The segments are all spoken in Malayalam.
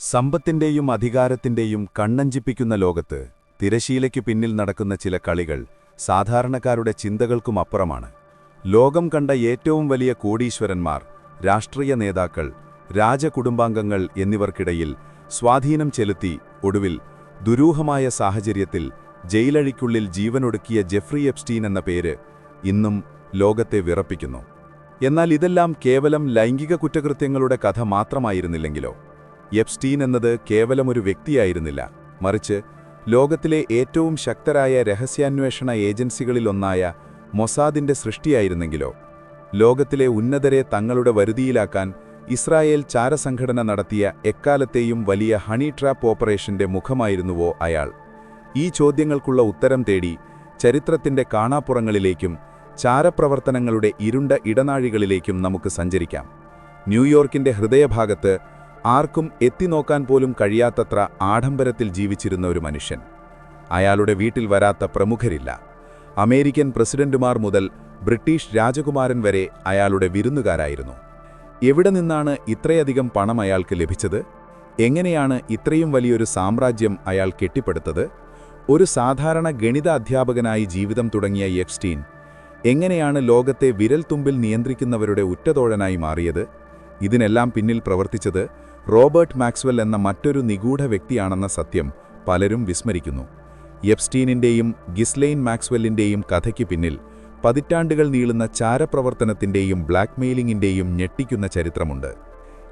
സമ്പത്തിന്റെയും അധികാരത്തിന്റെയും കണ്ണഞ്ചിപ്പിക്കുന്ന ലോകത്ത് തിരശീലയ്ക്കു പിന്നിൽ നടക്കുന്ന ചില കളികൾ സാധാരണക്കാരുടെ ചിന്തകൾക്കുമപ്പുറമാണ്. ലോകം കണ്ട ഏറ്റവും വലിയ കോടീശ്വരന്മാർ, രാഷ്ട്രീയ നേതാക്കൾ, രാജകുടുംബാംഗങ്ങൾ എന്നിവർക്കിടയിൽ സ്വാധീനം ചെലുത്തി ഒടുവിൽ ദുരൂഹമായ സാഹചര്യത്തിൽ ജയിലഴിക്കുള്ളിൽ ജീവനൊടുക്കിയ ജെഫ്രി എപ്സ്റ്റീൻ എന്ന പേര് ഇന്നും ലോകത്തെ വിറപ്പിക്കുന്നു. എന്നാൽ ഇതെല്ലാം കേവലം ലൈംഗിക കുറ്റകൃത്യങ്ങളുടെ കഥ മാത്രമായിരുന്നില്ലെങ്കിലോ? എപ്സ്റ്റീൻ എന്നത് കേവലം ഒരു വ്യക്തിയായിരുന്നില്ല, മറിച്ച് ലോകത്തിലെ ഏറ്റവും ശക്തരായ രഹസ്യാന്വേഷണ ഏജൻസികളിലൊന്നായ മൊസാദിന്റെ സൃഷ്ടിയായിരുന്നെങ്കിലോ? ലോകത്തിലെ ഉന്നതരെ തങ്ങളുടെ വരുതിയിലാക്കാൻ ഇസ്രായേൽ ചാരസംഘടന നടത്തിയ എക്കാലത്തെയും വലിയ ഹണി ട്രാപ്പ് ഓപ്പറേഷന്റെ മുഖമായിരുന്നുവോ അയാൾ? ഈ ചോദ്യങ്ങൾക്കുള്ള ഉത്തരം തേടി ചരിത്രത്തിന്റെ കാണാപ്പുറങ്ങളിലേക്കും ചാരപ്രവർത്തനങ്ങളുടെ ഇരുണ്ട ഇടനാഴികളിലേക്കും നമുക്ക് സഞ്ചരിക്കാം. ന്യൂയോർക്കിന്റെ ഹൃദയഭാഗത്ത് ആർക്കും എത്തിനോക്കാൻ പോലും കഴിയാത്തത്ര ആഡംബരത്തിൽ ജീവിച്ചിരുന്ന ഒരു മനുഷ്യൻ. അയാളുടെ വീട്ടിൽ വരാത്ത പ്രമുഖരില്ല. അമേരിക്കൻ പ്രസിഡന്റുമാർ മുതൽ ബ്രിട്ടീഷ് രാജകുമാരൻ വരെ അയാളുടെ വിരുന്നുകാരായിരുന്നു. എവിടെ നിന്നാണ് ഇത്രയധികം പണം അയാൾക്ക് ലഭിച്ചത്? എങ്ങനെയാണ് ഇത്രയും വലിയൊരു സാമ്രാജ്യം അയാൾ കെട്ടിപ്പടുത്തത്? ഒരു സാധാരണ ഗണിത അധ്യാപകനായി ജീവിതം തുടങ്ങിയ എപ്സ്റ്റീൻ എങ്ങനെയാണ് ലോകത്തെ വിരൽത്തുമ്പിൽ നിയന്ത്രിക്കുന്നവരുടെ ഉറ്റതോഴനായി മാറിയത്? ഇതിനെല്ലാം പിന്നിൽ പ്രവർത്തിച്ചത് റോബർട്ട് മാക്സ്വെൽ എന്ന മറ്റൊരു നിഗൂഢ വ്യക്തിയാണെന്ന സത്യം പലരും വിസ്മരിക്കുന്നു. എപ്സ്റ്റീനിന്റെയും ഗിസ്ലെയ്ൻ മാക്സ്വെല്ലിന്റെയും കഥയ്ക്ക് പിന്നിൽ പതിറ്റാണ്ടുകൾ നീളുന്ന ചാരപ്രവർത്തനത്തിന്റെയും ബ്ലാക്ക്മെയിലിംഗിന്റെയും ഞെട്ടിക്കുന്ന ചരിത്രമുണ്ട്.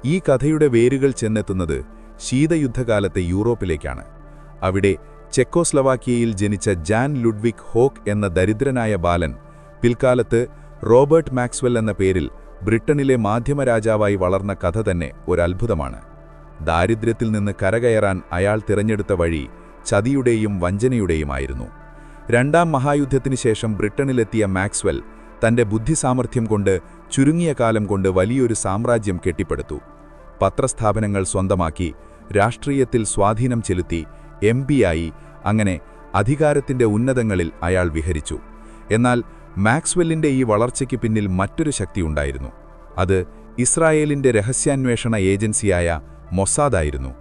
ഈ കഥയുടെ വേരുകൾ ചെന്നെത്തുന്നത് ശീതയുദ്ധകാലത്തെ യൂറോപ്പിലേക്കാണ്. അവിടെ ചെക്കോസ്ലവാക്കിയയിൽ ജനിച്ച ജാൻ ലുഡ്വിഗ് ഹോക്ക് എന്ന ദരിദ്രനായ ബാലൻ പിൽക്കാലത്ത് റോബർട്ട് മാക്സ്വെൽ എന്ന പേരിൽ ബ്രിട്ടനിലെ മാധ്യമരാജാവായി വളർന്ന കഥ തന്നെ ഒരത്ഭുതമാണ്. ദാരിദ്ര്യത്തിൽ നിന്ന് കരകയറാൻ അയാൾ തിരഞ്ഞെടുത്ത വഴി ചതിയുടെയും വഞ്ചനയുടെയുമായിരുന്നു. രണ്ടാം മഹായുദ്ധത്തിനു ശേഷം ബ്രിട്ടനിലെത്തിയ മാക്സ്വെൽ തന്റെ ബുദ്ധിസാമർഥ്യം കൊണ്ട് ചുരുങ്ങിയ കാലം കൊണ്ട് വലിയൊരു സാമ്രാജ്യം കെട്ടിപ്പടുത്തു. പത്രസ്ഥാപനങ്ങൾ സ്വന്തമാക്കി, രാഷ്ട്രീയത്തിൽ സ്വാധീനം ചെലുത്തി, എംപിയായി, അങ്ങനെ അധികാരത്തിന്റെ ഉന്നതങ്ങളിൽ അയാൾ വിഹരിച്ചു. എന്നാൽ മാക്സ്വെല്ലിന്റെ ഈ വളർച്ചയ്ക്ക് പിന്നിൽ മറ്റൊരു ശക്തിയുണ്ടായിരുന്നു. അത് ഇസ്രായേലിന്റെ രഹസ്യാന്വേഷണ ഏജൻസിയായ മൊസാദായിരുന്നു.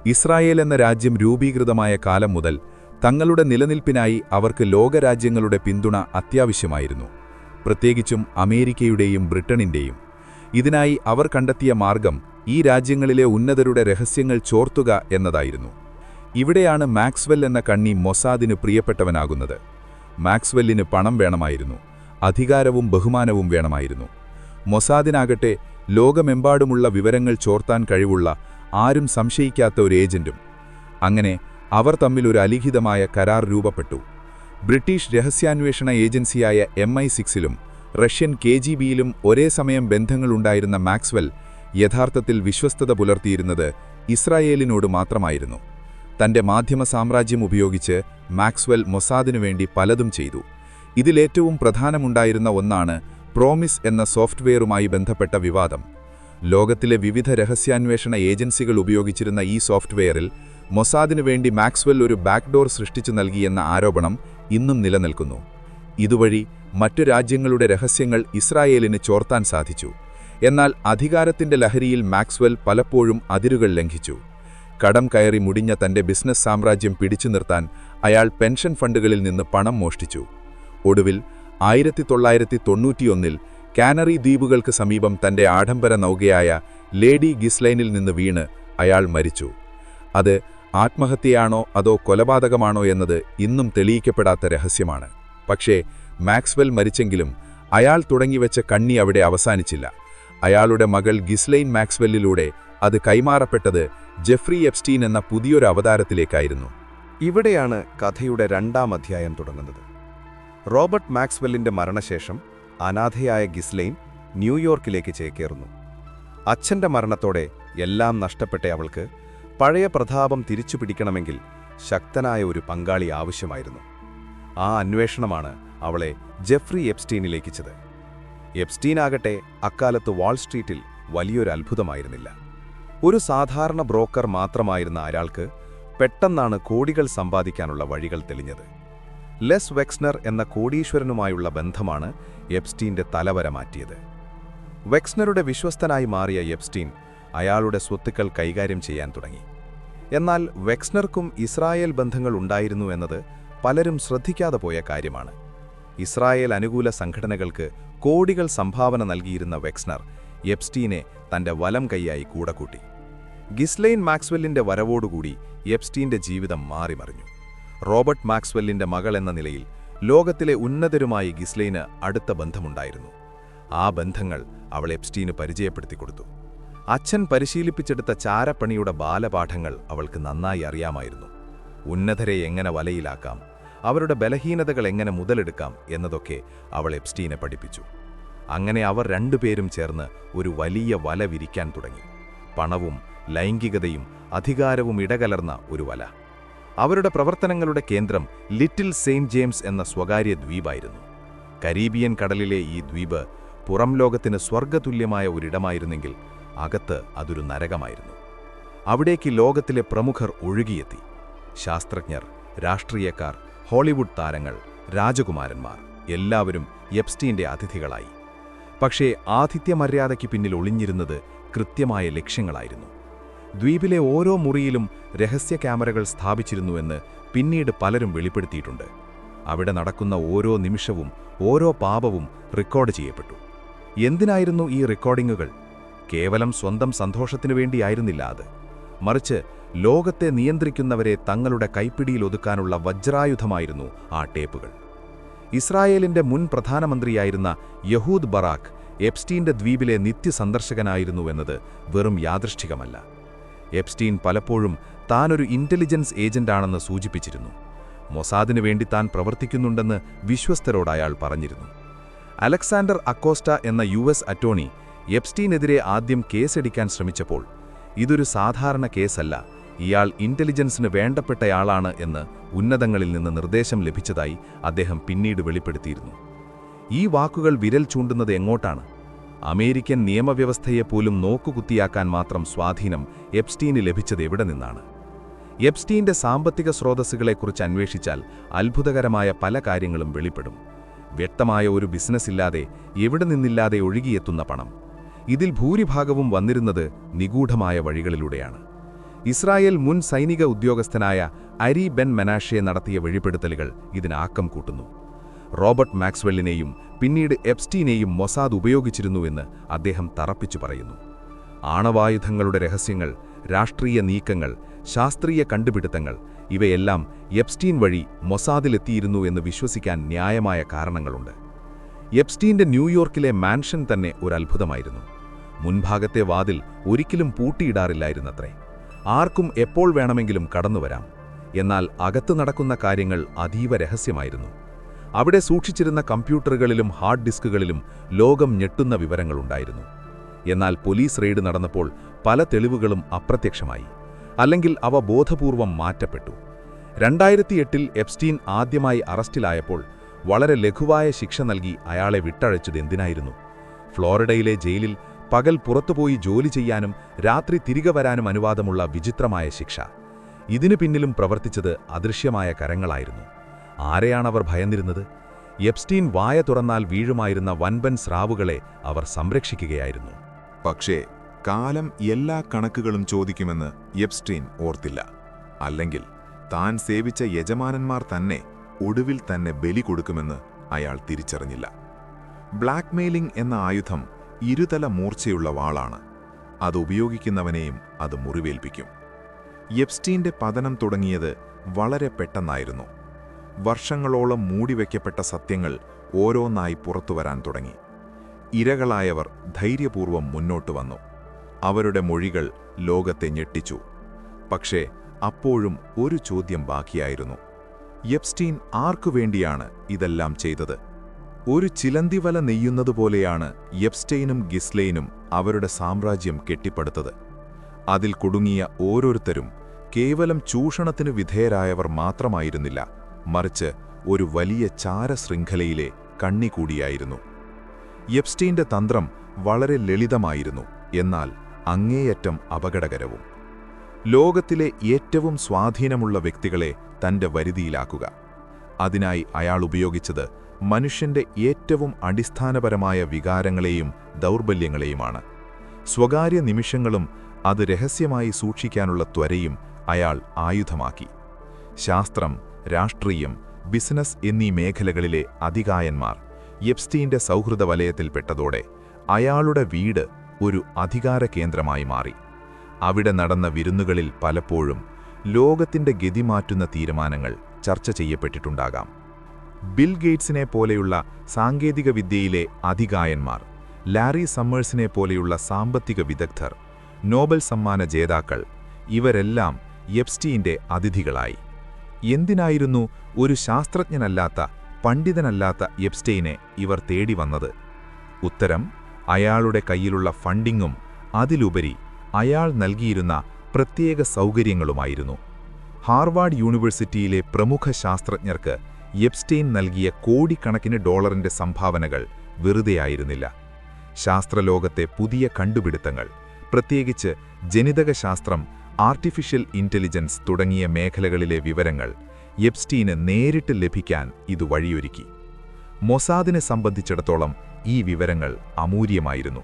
ഇസ്രായേൽ എന്ന രാജ്യം രൂപീകൃതമായ കാലം മുതൽ തങ്ങളുടെ നിലനിൽപ്പിനായി അവർക്ക് ലോകരാജ്യങ്ങളുടെ പിന്തുണ അത്യാവശ്യമായിരുന്നു, പ്രത്യേകിച്ചും അമേരിക്കയുടെയും ബ്രിട്ടനിന്റെയും. ഇതിനായി അവർ കണ്ടെത്തിയ മാർഗം ഈ രാജ്യങ്ങളിലെ ഉന്നതരുടെ രഹസ്യങ്ങൾ ചോർത്തുക എന്നതായിരുന്നു. ഇവിടെയാണ് മാക്സ്വെൽ എന്ന കണ്ണി മൊസാദിന് പ്രിയപ്പെട്ടവനാകുന്നത്. മാക്സ്വെല്ലിന് പണം വേണമായിരുന്നു, അധികാരവും ബഹുമാനവും വേണമായിരുന്നു. മൊസാദിനാകട്ടെ ലോകമെമ്പാടുമുള്ള വിവരങ്ങൾ ചോർത്താൻ കഴിവുള്ള, ആരും സംശയിക്കാത്ത ഒരു ഏജന്റും. അങ്ങനെ അവർ തമ്മിൽ ഒരു അലിഖിതമായ കരാർ രൂപപ്പെട്ടു. ബ്രിട്ടീഷ് രഹസ്യാന്വേഷണ ഏജൻസിയായ MI6ലും റഷ്യൻ KGBയിലും ഒരേ സമയം ബന്ധങ്ങളുണ്ടായിരുന്ന മാക്സ്വെൽ യഥാർത്ഥത്തിൽ വിശ്വസ്തത പുലർത്തിയിരുന്നത് ഇസ്രായേലിനോട് മാത്രമായിരുന്നു. തന്റെ മാധ്യമ സാമ്രാജ്യം ഉപയോഗിച്ച് മാക്സ്വെൽ മൊസാദിനു വേണ്ടി പലതും ചെയ്തു. ഇതിലേറ്റവും പ്രധാനമുണ്ടായിരുന്ന ഒന്നാണ് പ്രോമിസ് എന്ന സോഫ്റ്റ്വെയറുമായി ബന്ധപ്പെട്ട വിവാദം. ലോകത്തിലെ വിവിധ രഹസ്യാന്വേഷണ ഏജൻസികൾ ഉപയോഗിച്ചിരുന്ന ഈ സോഫ്റ്റ്വെയറിൽ മൊസാദിനു വേണ്ടി മാക്സ്വെൽ ഒരു ബാക്ക്ഡോർ സൃഷ്ടിച്ചു നൽകിയെന്ന ആരോപണം ഇന്നും നിലനിൽക്കുന്നു. ഇതുവഴി മറ്റു രാജ്യങ്ങളുടെ രഹസ്യങ്ങൾ ഇസ്രായേലിന് ചോർത്താൻ സാധിച്ചു. എന്നാൽ അധികാരത്തിന്റെ ലഹരിയിൽ മാക്സ്വെൽ പലപ്പോഴും അതിരുകൾ ലംഘിച്ചു. കടം കയറി മുടിഞ്ഞ തന്റെ ബിസിനസ് സാമ്രാജ്യം പിടിച്ചു നിർത്താൻ അയാൾ പെൻഷൻ ഫണ്ടുകളിൽ നിന്ന് പണം മോഷ്ടിച്ചു. ഒടുവിൽ 1991-ൽ കാനറി ദ്വീപുകൾക്ക് സമീപം തന്റെ ആഡംബര നൗകയായ ലേഡി ഗിസ്ലൈനിൽ നിന്ന് വീണ് അയാൾ മരിച്ചു. അത് ആത്മഹത്യയാണോ അതോ കൊലപാതകമാണോ എന്നത് ഇന്നും തെളിയിക്കപ്പെടാത്ത രഹസ്യമാണ്. പക്ഷേ മാക്സ്വെൽ മരിച്ചെങ്കിലും അയാൾ തുടങ്ങിവെച്ച കണ്ണി അവിടെ അവസാനിച്ചില്ല. അയാളുടെ മകൾ ഗിസ്ലൈൻ മാക്സ്വെല്ലിലൂടെ അത് കൈമാറപ്പെട്ടത് ജെഫ്രി എപ്സ്റ്റീൻ എന്ന പുതിയൊരു അവതാരത്തിലേക്കായിരുന്നു. ഇവിടെയാണ് കഥയുടെ രണ്ടാം അധ്യായം തുടങ്ങുന്നത്. റോബർട്ട് മാക്സ്വെല്ലിന്റെ മരണശേഷം അനാഥയായ ഗിസ്ലൈൻ ന്യൂയോർക്കിലേക്ക് ചേക്കേറുന്നു. അച്ഛന്റെ മരണത്തോടെ എല്ലാം നഷ്ടപ്പെട്ട അവൾക്ക് പഴയ പ്രതാപം തിരിച്ചുപിടിക്കണമെങ്കിൽ ശക്തനായ ഒരു പങ്കാളി ആവശ്യമായിരുന്നു. ആ അന്വേഷണമാണ് അവളെ ജെഫ്രി എപ്സ്റ്റീനിലേക്കിച്ചത്. എപ്സ്റ്റീനാകട്ടെ അക്കാലത്ത് വാൾസ്ട്രീറ്റിൽ വലിയൊരു അത്ഭുതമായിരുന്നില്ല. ഒരു സാധാരണ ബ്രോക്കർ മാത്രമായിരുന്ന അയാൾക്ക് പെട്ടെന്നാണ് കോടികൾ സമ്പാദിക്കാനുള്ള വഴികൾ തെളിഞ്ഞത്. ലെസ് വെക്സ്നർ എന്ന കോടീശ്വരനുമായുള്ള ബന്ധമാണ് എപ്സ്റ്റീന്റെ തലവര മാറ്റിയത്. വെക്സ്നറുടെ വിശ്വസ്തനായി മാറിയ എപ്സ്റ്റീൻ അയാളുടെ സ്വത്തുക്കൾ കൈകാര്യം ചെയ്യാൻ തുടങ്ങി. എന്നാൽ വെക്സ്നർക്കും ഇസ്രായേൽ ബന്ധങ്ങൾ ഉണ്ടായിരുന്നു എന്നത് പലരും ശ്രദ്ധിക്കാതെ പോയ കാര്യമാണ്. ഇസ്രായേൽ അനുകൂല സംഘടനകൾക്ക് കോടികൾ സംഭാവന നൽകിയിരുന്ന വെക്സ്നർ എപ്സ്റ്റീനെ തന്റെ വലം കൈയായി കൂടെ കൂട്ടി. ഗിസ്ലെയ്ൻ മാക്സ്വെല്ലിന്റെ വരവോടുകൂടി എപ്സ്റ്റീന്റെ ജീവിതം മാറിമറിഞ്ഞു. റോബർട്ട് മാക്സ്വെല്ലിന്റെ മകൾ എന്ന നിലയിൽ ലോകത്തിലെ ഉന്നതരുമായി ഗിസ്ലെയ്ന് അടുത്ത ബന്ധമുണ്ടായിരുന്നു. ആ ബന്ധങ്ങൾ അവൾ എപ്സ്റ്റീന് പരിചയപ്പെടുത്തിക്കൊടുത്തു. അച്ഛൻ പരിശീലിപ്പിച്ചെടുത്ത ചാരപ്പണിയുടെ ബാലപാഠങ്ങൾ അവൾക്ക് നന്നായി അറിയാമായിരുന്നു. ഉന്നതരെ എങ്ങനെ വലയിലാക്കാം, അവരുടെ ബലഹീനതകൾ എങ്ങനെ മുതലെടുക്കാം എന്നതൊക്കെ അവൾ എപ്സ്റ്റീനെ പഠിപ്പിച്ചു. അങ്ങനെ അവർ രണ്ടുപേരും ചേർന്ന് ഒരു വലിയ വല വിരിക്കാൻ തുടങ്ങി. പണവും ലൈംഗികതയും അധികാരവും ഇടകലർന്ന ഒരു വല. അവരുടെ പ്രവർത്തനങ്ങളുടെ കേന്ദ്രം ലിറ്റിൽ സെയിന്റ് ജെയിംസ് എന്ന സ്വകാര്യ ദ്വീപായിരുന്നു. കരീബിയൻ കടലിലെ ഈ ദ്വീപ് പുറം ലോകത്തിന് സ്വർഗ്ഗതുല്യമായ ഒരിടമായിരുന്നെങ്കിൽ അകത്ത് അതൊരു നരകമായിരുന്നു. അവിടേക്ക് ലോകത്തിലെ പ്രമുഖർ ഒഴുകിയെത്തി. ശാസ്ത്രജ്ഞർ, രാഷ്ട്രീയക്കാർ, ഹോളിവുഡ് താരങ്ങൾ, രാജകുമാരന്മാർ എല്ലാവരും എപ്സ്റ്റീന്റെ അതിഥികളായി. പക്ഷേ ആതിഥ്യമര്യാദയ്ക്ക് പിന്നിൽ ഒളിഞ്ഞിരുന്നത് കൃത്യമായ ലക്ഷ്യങ്ങളായിരുന്നു. ദ്വീപിലെ ഓരോ മുറിയിലും രഹസ്യ ക്യാമറകൾ സ്ഥാപിച്ചിരുന്നുവെന്ന് പിന്നീട് പലരും വെളിപ്പെടുത്തിയിട്ടുണ്ട്. അവിടെ നടക്കുന്ന ഓരോ നിമിഷവും ഓരോ പാപവും റെക്കോർഡ് ചെയ്യപ്പെട്ടു. എന്തിനായിരുന്നു ഈ റെക്കോർഡിങ്ങുകൾ? കേവലം സ്വന്തം സന്തോഷത്തിനു വേണ്ടിയായിരുന്നില്ല അത്. മറിച്ച് ലോകത്തെ നിയന്ത്രിക്കുന്നവരെ തങ്ങളുടെ കൈപ്പിടിയിലൊതുക്കാനുള്ള വജ്രായുധമായിരുന്നു ആ ടേപ്പുകൾ. ഇസ്രായേലിന്റെ മുൻ പ്രധാനമന്ത്രിയായിരുന്ന യഹൂദ് ബറാക്ക് എപ്സ്റ്റീന്റെ ദ്വീപിലെ നിത്യസന്ദർശകനായിരുന്നുവെന്നത് വെറും യാദൃശ്ചികമല്ല. എപ്സ്റ്റീൻ പലപ്പോഴും താനൊരു ഇന്റലിജൻസ് ഏജന്റാണെന്ന് സൂചിപ്പിച്ചിരുന്നു. മൊസാദിനു വേണ്ടി താൻ പ്രവർത്തിക്കുന്നുണ്ടെന്ന് വിശ്വസ്തരോട് അയാൾ പറഞ്ഞിരുന്നു. അലക്സാണ്ടർ അക്കോസ്റ്റ എന്ന US അറ്റോർണി എപ്സ്റ്റീനെതിരെ ആദ്യം കേസെടുക്കാൻ ശ്രമിച്ചപ്പോൾ ഇതൊരു സാധാരണ കേസല്ല, ഇയാൾ ഇന്റലിജൻസിന് വേണ്ടപ്പെട്ടയാളാണ് എന്ന് ഉന്നതങ്ങളിൽ നിന്ന് നിർദ്ദേശം ലഭിച്ചതായി അദ്ദേഹം പിന്നീട് വെളിപ്പെടുത്തിയിരുന്നു. ഈ വാക്കുകൾ വിരൽ ചൂണ്ടുന്നത് എങ്ങോട്ടാണ്? അമേരിക്കൻ നിയമവ്യവസ്ഥയെപ്പോലും നോക്കുകുത്തിയാക്കാൻ മാത്രം സ്വാധീനം എപ്സ്റ്റീന് ലഭിച്ചത് എവിടെ നിന്നാണ്? എപ്സ്റ്റീന്റെ സാമ്പത്തിക സ്രോതസ്സുകളെക്കുറിച്ച് അന്വേഷിച്ചാൽ അത്ഭുതകരമായ പല കാര്യങ്ങളും വെളിപ്പെടും. വ്യക്തമായ ഒരു ബിസിനസ്സില്ലാതെ, എവിടെ നിന്നില്ലാതെ ഒഴുകിയെത്തുന്ന പണം. ഇതിൽ ഭൂരിഭാഗവും വന്നിരുന്നത് നിഗൂഢമായ വഴികളിലൂടെയാണ്. ഇസ്രായേൽ മുൻ സൈനിക ഉദ്യോഗസ്ഥനായ അരി ബെൻ മെനാഷെ നടത്തിയ വെളിപ്പെടുത്തലുകൾ ഇതിനാക്കം കൂട്ടുന്നു. റോബർട്ട് മാക്സ്വെല്ലിനെയും പിന്നീട് എപ്സ്റ്റീനെയും മൊസാദ് ഉപയോഗിച്ചിരുന്നുവെന്ന് അദ്ദേഹം തറപ്പിച്ചു പറയുന്നു. ആണവായുധങ്ങളുടെ രഹസ്യങ്ങൾ, രാഷ്ട്രീയ നീക്കങ്ങൾ, ശാസ്ത്രീയ കണ്ടുപിടുത്തങ്ങൾ ഇവയെല്ലാം എപ്സ്റ്റീൻ വഴി മൊസാദിലെത്തിയിരുന്നു എന്ന് വിശ്വസിക്കാൻ ന്യായമായ കാരണങ്ങളുണ്ട്. എപ്സ്റ്റീന്റെ ന്യൂയോർക്കിലെ മാൻഷൻ തന്നെ ഒരു അത്ഭുതമായിരുന്നു. മുൻഭാഗത്തെ വാതിൽ ഒരിക്കലും പൂട്ടിയിടാറില്ലായിരുന്നത്രേ. ആർക്കും എപ്പോൾ വേണമെങ്കിലും കടന്നുവരാം. എന്നാൽ അകത്ത് നടക്കുന്ന കാര്യങ്ങൾ അതീവ രഹസ്യമായിരുന്നു. അവിടെ സൂക്ഷിച്ചിരുന്ന കമ്പ്യൂട്ടറുകളിലും ഹാർഡ് ഡിസ്കുകളിലും ലോകം ഞെട്ടുന്ന വിവരങ്ങളുണ്ടായിരുന്നു. എന്നാൽ പോലീസ് റെയ്ഡ് നടന്നപ്പോൾ പല തെളിവുകളും അപ്രത്യക്ഷമായി, അല്ലെങ്കിൽ അവ ബോധപൂർവം മാറ്റപ്പെട്ടു. 2008-ൽ എപ്സ്റ്റീൻ ആദ്യമായി അറസ്റ്റിലായപ്പോൾ വളരെ ലഘുവായ ശിക്ഷ നൽകി അയാളെ വിട്ടയച്ചത് എന്തിനായിരുന്നു? ഫ്ലോറിഡയിലെ ജയിലിൽ പകൽ പുറത്തുപോയി ജോലി ചെയ്യാനും രാത്രി തിരികെ വരാനും അനുവാദമുള്ള വിചിത്രമായ ശിക്ഷ. ഇതിനു പിന്നിലും പ്രവർത്തിച്ചത് അദൃശ്യമായ കരങ്ങളായിരുന്നു. ആരെയാണവർ ഭയന്നിരുന്നത്? എപ്സ്റ്റീൻ വായ തുറന്നാൽ വീഴുമായിരുന്ന വൻപൻ സ്രാവുകളെ അവർ സംരക്ഷിക്കുകയായിരുന്നു. പക്ഷേ കാലം എല്ലാ കണക്കുകളും ചോദിക്കുമെന്ന് എപ്സ്റ്റീൻ ഓർത്തില്ല. അല്ലെങ്കിൽ താൻ സേവിച്ച യജമാനന്മാർ തന്നെ ഒടുവിൽ തന്നെ ബലി കൊടുക്കുമെന്ന് അയാൾ തിരിച്ചറിഞ്ഞില്ല. ബ്ലാക്ക്മെയിലിംഗ് എന്ന ആയുധം ഇരുതല മൂർച്ചയുള്ള വാളാണ്. അത് ഉപയോഗിക്കുന്നവനെയും അത് മുറിവേൽപ്പിക്കും. എപ്സ്റ്റീന്റെ പതനം തുടങ്ങിയത് വളരെ പെട്ടെന്നായിരുന്നു. വർഷങ്ങളോളം മൂടിവെക്കപ്പെട്ട സത്യങ്ങൾ ഓരോന്നായി പുറത്തുവരാൻ തുടങ്ങി. ഇരകളായവർ ധൈര്യപൂർവ്വം മുന്നോട്ടു വന്നു. അവരുടെ മൊഴികൾ ലോകത്തെ ഞെട്ടിച്ചു. പക്ഷേ അപ്പോഴും ഒരു ചോദ്യം ബാക്കിയായിരുന്നു. എപ്സ്റ്റീൻ ആർക്കുവേണ്ടിയാണ് ഇതെല്ലാം ചെയ്തത്? ഒരു ചിലന്തിവല നെയ്യുന്നതുപോലെയാണ് എപ്സ്റ്റൈനും ഗിസ്ലെയ്നും അവരുടെ സാമ്രാജ്യം കെട്ടിപ്പടുത്തത്. അതിൽ കുടുങ്ങിയ ഓരോരുത്തരും കേവലം ചൂഷണത്തിനു വിധേയരായവർ മാത്രമായിരുന്നില്ല, മറിച്ച് ഒരു വലിയ ചാരശൃംഖലയിലെ കണ്ണികൂടിയായിരുന്നു. എപ്സ്റ്റൈന്റെ തന്ത്രം വളരെ ലളിതമായിരുന്നു, എന്നാൽ അങ്ങേയറ്റം അപകടകരവും. ലോകത്തിലെ ഏറ്റവും സ്വാധീനമുള്ള വ്യക്തികളെ തന്റെ വരുതിയിലാക്കുക. അതിനായി അയാൾ ഉപയോഗിച്ചത് മനുഷ്യന്റെ ഏറ്റവും അടിസ്ഥാനപരമായ വികാരങ്ങളെയും ദൗർബല്യങ്ങളെയുമാണ്. സ്വകാര്യ നിമിഷങ്ങളും അത് രഹസ്യമായി സൂക്ഷിക്കാനുള്ള ത്വരയും അയാൾ ആയുധമാക്കി. ശാസ്ത്രം, രാഷ്ട്രീയം, ബിസിനസ് എന്നീ മേഖലകളിലെ അധികായന്മാർ എപ്സ്റ്റീന്റെ സൗഹൃദ വലയത്തിൽപ്പെട്ടതോടെ അയാളുടെ വീട് ഒരു അധികാര കേന്ദ്രമായി മാറി. അവിടെ നടന്ന വിരുന്നുകളിൽ പലപ്പോഴും ലോകത്തിന്റെ ഗതി മാറ്റുന്ന തീരുമാനങ്ങൾ ചർച്ച ചെയ്യപ്പെട്ടിട്ടുണ്ടാകാം. ബിൽ ഗേറ്റ്സിനെ പോലെയുള്ള സാങ്കേതികവിദ്യയിലെ അധികായന്മാർ, ലാരി സമ്മേഴ്സിനെ പോലെയുള്ള സാമ്പത്തിക വിദഗ്ധർ, നോബൽ സമ്മാന ജേതാക്കൾ ഇവരെല്ലാം എപ്സ്റ്റീന്റെ അതിഥികളായി. എന്തിനായിരുന്നു ഒരു ശാസ്ത്രജ്ഞനല്ലാത്ത, പണ്ഡിതനല്ലാത്ത എപ്സ്റ്റീനെ ഇവർ തേടി വന്നത്? ഉത്തരം, അയാളുടെ കയ്യിലുള്ള ഫണ്ടിങ്ങും അതിലുപരി അയാൾ നൽകിയിരുന്ന പ്രത്യേക സൗകര്യങ്ങളുമായിരുന്നു. ഹാർവാർഡ് യൂണിവേഴ്സിറ്റിയിലെ പ്രമുഖ ശാസ്ത്രജ്ഞർക്ക് എപ്സ്റ്റീൻ നൽകിയ കോടിക്കണക്കിന് ഡോളറിന്റെ സംഭാവനകൾ വെറുതെയായിരുന്നില്ല. ശാസ്ത്രലോകത്തെ പുതിയ കണ്ടുപിടുത്തങ്ങൾ, പ്രത്യേകിച്ച് ജനിതകശാസ്ത്രം, ആർട്ടിഫിഷ്യൽ ഇന്റലിജൻസ് തുടങ്ങിയ മേഖലകളിലെ വിവരങ്ങൾ എപ്സ്റ്റീന് നേരിട്ട് ലഭിക്കാൻ ഇത് വഴിയൊരുക്കി. മൊസാദിനെ സംബന്ധിച്ചിടത്തോളം ഈ വിവരങ്ങൾ അമൂല്യമായിരുന്നു.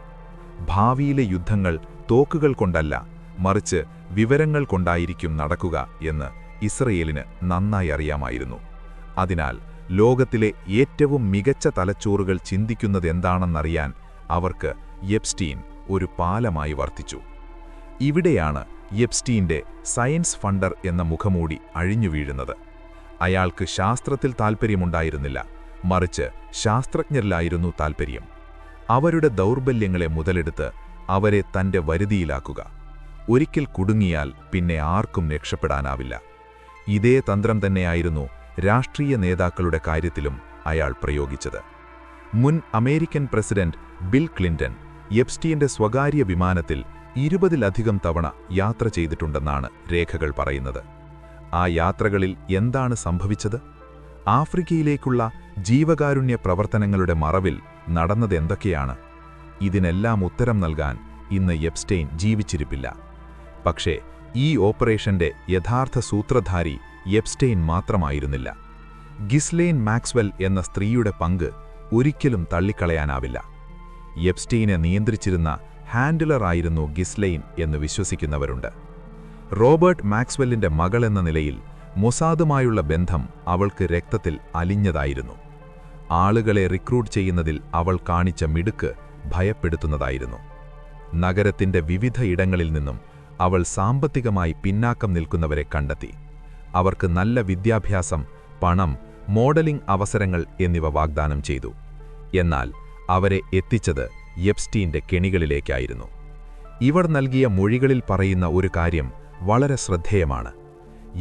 ഭാവിയിലെ യുദ്ധങ്ങൾ തോക്കുകൾ കൊണ്ടല്ല, മറിച്ച് വിവരങ്ങൾ കൊണ്ടായിരിക്കും നടക്കുക എന്ന് ഇസ്രയേലിന് നന്നായി അറിയാമായിരുന്നു. അതിനാൽ ലോകത്തിലെ ഏറ്റവും മികച്ച തലച്ചോറുകൾ ചിന്തിക്കുന്നതെന്താണെന്നറിയാൻ അവർക്ക് എപ്സ്റ്റീൻ ഒരു പാലമായി വർത്തിച്ചു. ഇവിടെയാണ് എപ്സ്റ്റീന്റെ സയൻസ് ഫണ്ടർ എന്ന മുഖമൂടി അഴിഞ്ഞുവീഴുന്നത്. അയാൾക്ക് ശാസ്ത്രത്തിൽ താൽപ്പര്യമുണ്ടായിരുന്നില്ല, മറിച്ച് ശാസ്ത്രജ്ഞരിലായിരുന്നു താൽപ്പര്യം. അവരുടെ ദൗർബല്യങ്ങളെ മുതലെടുത്ത് അവരെ തന്റെ വരുതിയിലാക്കുക. ഒരിക്കൽ കുടുങ്ങിയാൽ പിന്നെ ആർക്കും രക്ഷപ്പെടാനാവില്ല. ഇതേ തന്ത്രം തന്നെയായിരുന്നു രാഷ്ട്രീയ നേതാക്കളുടെ കാര്യത്തിലും അയാൾ പ്രയോഗിച്ചത്. മുൻ അമേരിക്കൻ പ്രസിഡന്റ് ബിൽ ക്ലിന്റൺ എപ്സ്റ്റീന്റെ സ്വകാര്യ വിമാനത്തിൽ 20-ലധികം തവണ യാത്ര ചെയ്തിട്ടുണ്ടെന്നാണ് രേഖകൾ പറയുന്നത്. ആ യാത്രകളിൽ എന്താണ് സംഭവിച്ചത്? ആഫ്രിക്കയിലേക്കുള്ള ജീവകാരുണ്യ പ്രവർത്തനങ്ങളുടെ മറവിൽ നടന്നതെന്തൊക്കെയാണ്? ഇതിനെല്ലാം ഉത്തരം നൽകാൻ ഇന്ന് എപ്സ്റ്റീൻ ജീവിച്ചിരിപ്പില്ല. പക്ഷേ ഈ ഓപ്പറേഷന്റെ യഥാർത്ഥ സൂത്രധാരി എപ്സ്റ്റീൻ മാത്രമായിരുന്നില്ല. ഗിസ്ലെയ്ൻ മാക്സ്വെൽ എന്ന സ്ത്രീയുടെ പങ്ക് ഒരിക്കലും തള്ളിക്കളയാനാവില്ല. എപ്സ്റ്റീനെ നിയന്ത്രിച്ചിരുന്ന ഹാൻഡിലറായിരുന്നു ഗിസ്ലെയ്ൻ എന്ന് വിശ്വസിക്കുന്നവരുണ്ട്. റോബർട്ട് മാക്സ്വെല്ലിന്റെ മകളെന്ന നിലയിൽ മൊസാദുമായുള്ള ബന്ധം അവൾക്ക് രക്തത്തിൽ അലിഞ്ഞതായിരുന്നു. ആളുകളെ റിക്രൂട്ട് ചെയ്യുന്നതിൽ അവൾ കാണിച്ച മിടുക്ക് ഭയപ്പെടുത്തുന്നതായിരുന്നു. നഗരത്തിന്റെ വിവിധ ഇടങ്ങളിൽ നിന്നും അവൾ സാമ്പത്തികമായി പിന്നാക്കം നിൽക്കുന്നവരെ കണ്ടെത്തി. അവർക്ക് നല്ല വിദ്യാഭ്യാസം, പണം, മോഡലിംഗ് അവസരങ്ങൾ എന്നിവ വാഗ്ദാനം ചെയ്തു. എന്നാൽ അവരെ എത്തിച്ചത് എപ്സ്റ്റീന്റെ കെണികളിലേക്കായിരുന്നു. ഇവർ നൽകിയ മൊഴികളിൽ പറയുന്ന ഒരു കാര്യം വളരെ ശ്രദ്ധേയമാണ്.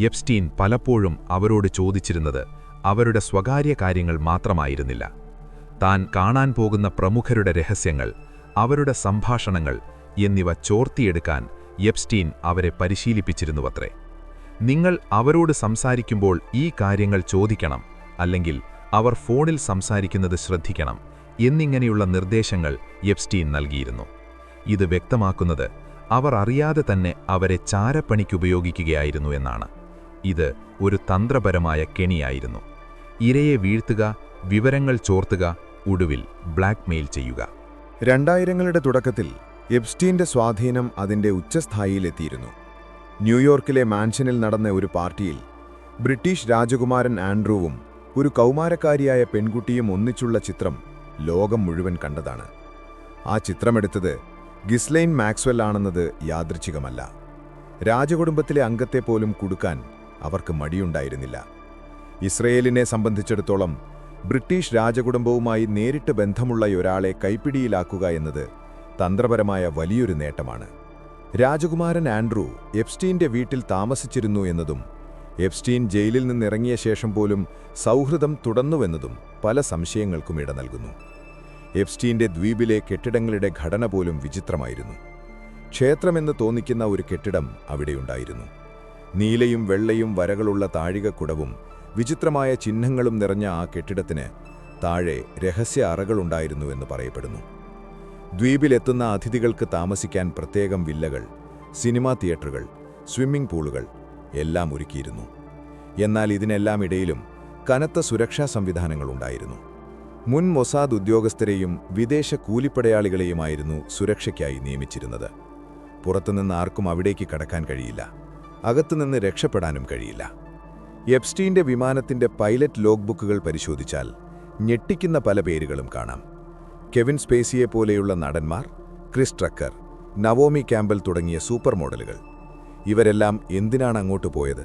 എപ്സ്റ്റീൻ പലപ്പോഴും അവരോട് ചോദിച്ചിരുന്നത് അവരുടെ സ്വകാര്യ കാര്യങ്ങൾ മാത്രമായിരുന്നില്ല. താൻ കാണാൻ പോകുന്ന പ്രമുഖരുടെ രഹസ്യങ്ങൾ, അവരുടെ സംഭാഷണങ്ങൾ എന്നിവ ചോർത്തിയെടുക്കാൻ എപ്സ്റ്റീൻ അവരെ പരിശീലിപ്പിച്ചിരുന്നുവത്രേ. നിങ്ങൾ അവരോട് സംസാരിക്കുമ്പോൾ ഈ കാര്യങ്ങൾ ചോദിക്കണം, അല്ലെങ്കിൽ അവർ ഫോണിൽ സംസാരിക്കുന്നത് ശ്രദ്ധിക്കണം എന്നിങ്ങനെയുള്ള നിർദ്ദേശങ്ങൾ എപ്സ്റ്റീൻ നൽകിയിരുന്നു. ഇത് വ്യക്തമാക്കുന്നത് അവർ അറിയാതെ തന്നെ അവരെ ചാരപ്പണിക്കുപയോഗിക്കുകയായിരുന്നു എന്നാണ്. ഇത് ഒരു തന്ത്രപരമായ കെണിയായിരുന്നു. ഇരയെ വീഴ്ത്തുക, വിവരങ്ങൾ ചോർത്തുക, ഒടുവിൽ ബ്ലാക്ക്മെയിൽ ചെയ്യുക. 2000ങ്ങളുടെ തുടക്കത്തിൽ എപ്സ്റ്റീന്റെ സ്വാധീനം അതിന്റെ ഉച്ചസ്ഥായിയിലെത്തിയിരുന്നു. ന്യൂയോർക്കിലെ മാൻഷനിൽ നടന്ന ഒരു പാർട്ടിയിൽ ബ്രിട്ടീഷ് രാജകുമാരൻ ആൻഡ്രൂവും ഒരു കൗമാരക്കാരിയായ പെൺകുട്ടിയും ഒന്നിച്ചുള്ള ചിത്രം ലോകം മുഴുവൻ കണ്ടതാണ്. ആ ചിത്രമെടുത്തത് ഗിസ്ലെയ്ൻ മാക്സ്വെൽ ആണെന്നത് യാദൃച്ഛികമല്ല. രാജകുടുംബത്തിലെ അംഗത്തെപ്പോലും കുടുക്കാൻ അവർക്ക് മടിയുണ്ടായിരുന്നില്ല. ഇസ്രയേലിനെ സംബന്ധിച്ചിടത്തോളം ബ്രിട്ടീഷ് രാജകുടുംബവുമായി നേരിട്ട് ബന്ധമുള്ളയൊരാളെ കൈപ്പിടിയിലാക്കുക എന്നത് തന്ത്രപരമായ വലിയൊരു നേട്ടമാണ്. രാജകുമാരൻ ആൻഡ്രൂ എപ്സ്റ്റീന്റെ വീട്ടിൽ താമസിച്ചിരുന്നു എന്നതും എപ്സ്റ്റീൻ ജയിലിൽ നിന്നിറങ്ങിയ ശേഷം പോലും സൗഹൃദം തുടർന്നുവെന്നതും പല സംശയങ്ങൾക്കും ഇട നൽകുന്നു. എപ്സ്റ്റീന്റെ ദ്വീപിലെ കെട്ടിടങ്ങളുടെ ഘടന പോലും വിചിത്രമായിരുന്നു. ക്ഷേത്രമെന്ന് തോന്നിക്കുന്ന ഒരു കെട്ടിടം അവിടെയുണ്ടായിരുന്നു. നീലയും വെള്ളയും വരകളുള്ള താഴികക്കുടവും വിചിത്രമായ ചിഹ്നങ്ങളും നിറഞ്ഞ ആ കെട്ടിടത്തിന് താഴെ രഹസ്യ അറകളുണ്ടായിരുന്നുവെന്ന് പറയപ്പെടുന്നു. ദ്വീപിലെത്തുന്ന അതിഥികൾക്ക് താമസിക്കാൻ പ്രത്യേകം വില്ലകൾ, സിനിമാ തിയേറ്ററുകൾ, സ്വിമ്മിംഗ് പൂളുകൾ എല്ലാം ഒരുക്കിയിരുന്നു. എന്നാൽ ഇതിനെല്ലാം ഇടയിലും കനത്ത സുരക്ഷാ സംവിധാനങ്ങളുണ്ടായിരുന്നു. മുൻ മൊസാദ് ഉദ്യോഗസ്ഥരെയും വിദേശ കൂലിപ്പടയാളികളെയുമായിരുന്നു സുരക്ഷയ്ക്കായി നിയമിച്ചിരുന്നത്. പുറത്തുനിന്ന് ആർക്കും അവിടേക്ക് കടക്കാൻ കഴിയില്ല. അകത്തുനിന്ന് രക്ഷപ്പെടാനും കഴിയില്ല. എപ്സ്റ്റീന്റെ വിമാനത്തിന്റെ പൈലറ്റ് ലോഗ് ബുക്കുകൾ പരിശോധിച്ചാൽ ഞെട്ടിക്കുന്ന പല പേരുകളും കാണാം. കെവിൻ സ്പേസിയെപ്പോലെയുള്ള നടന്മാർ, ക്രിസ് ട്രക്കർ, നവോമി ക്യാമ്പൽ തുടങ്ങിയ സൂപ്പർ മോഡലുകൾ. ഇവരെല്ലാം എന്തിനാണ് അങ്ങോട്ട് പോയത്?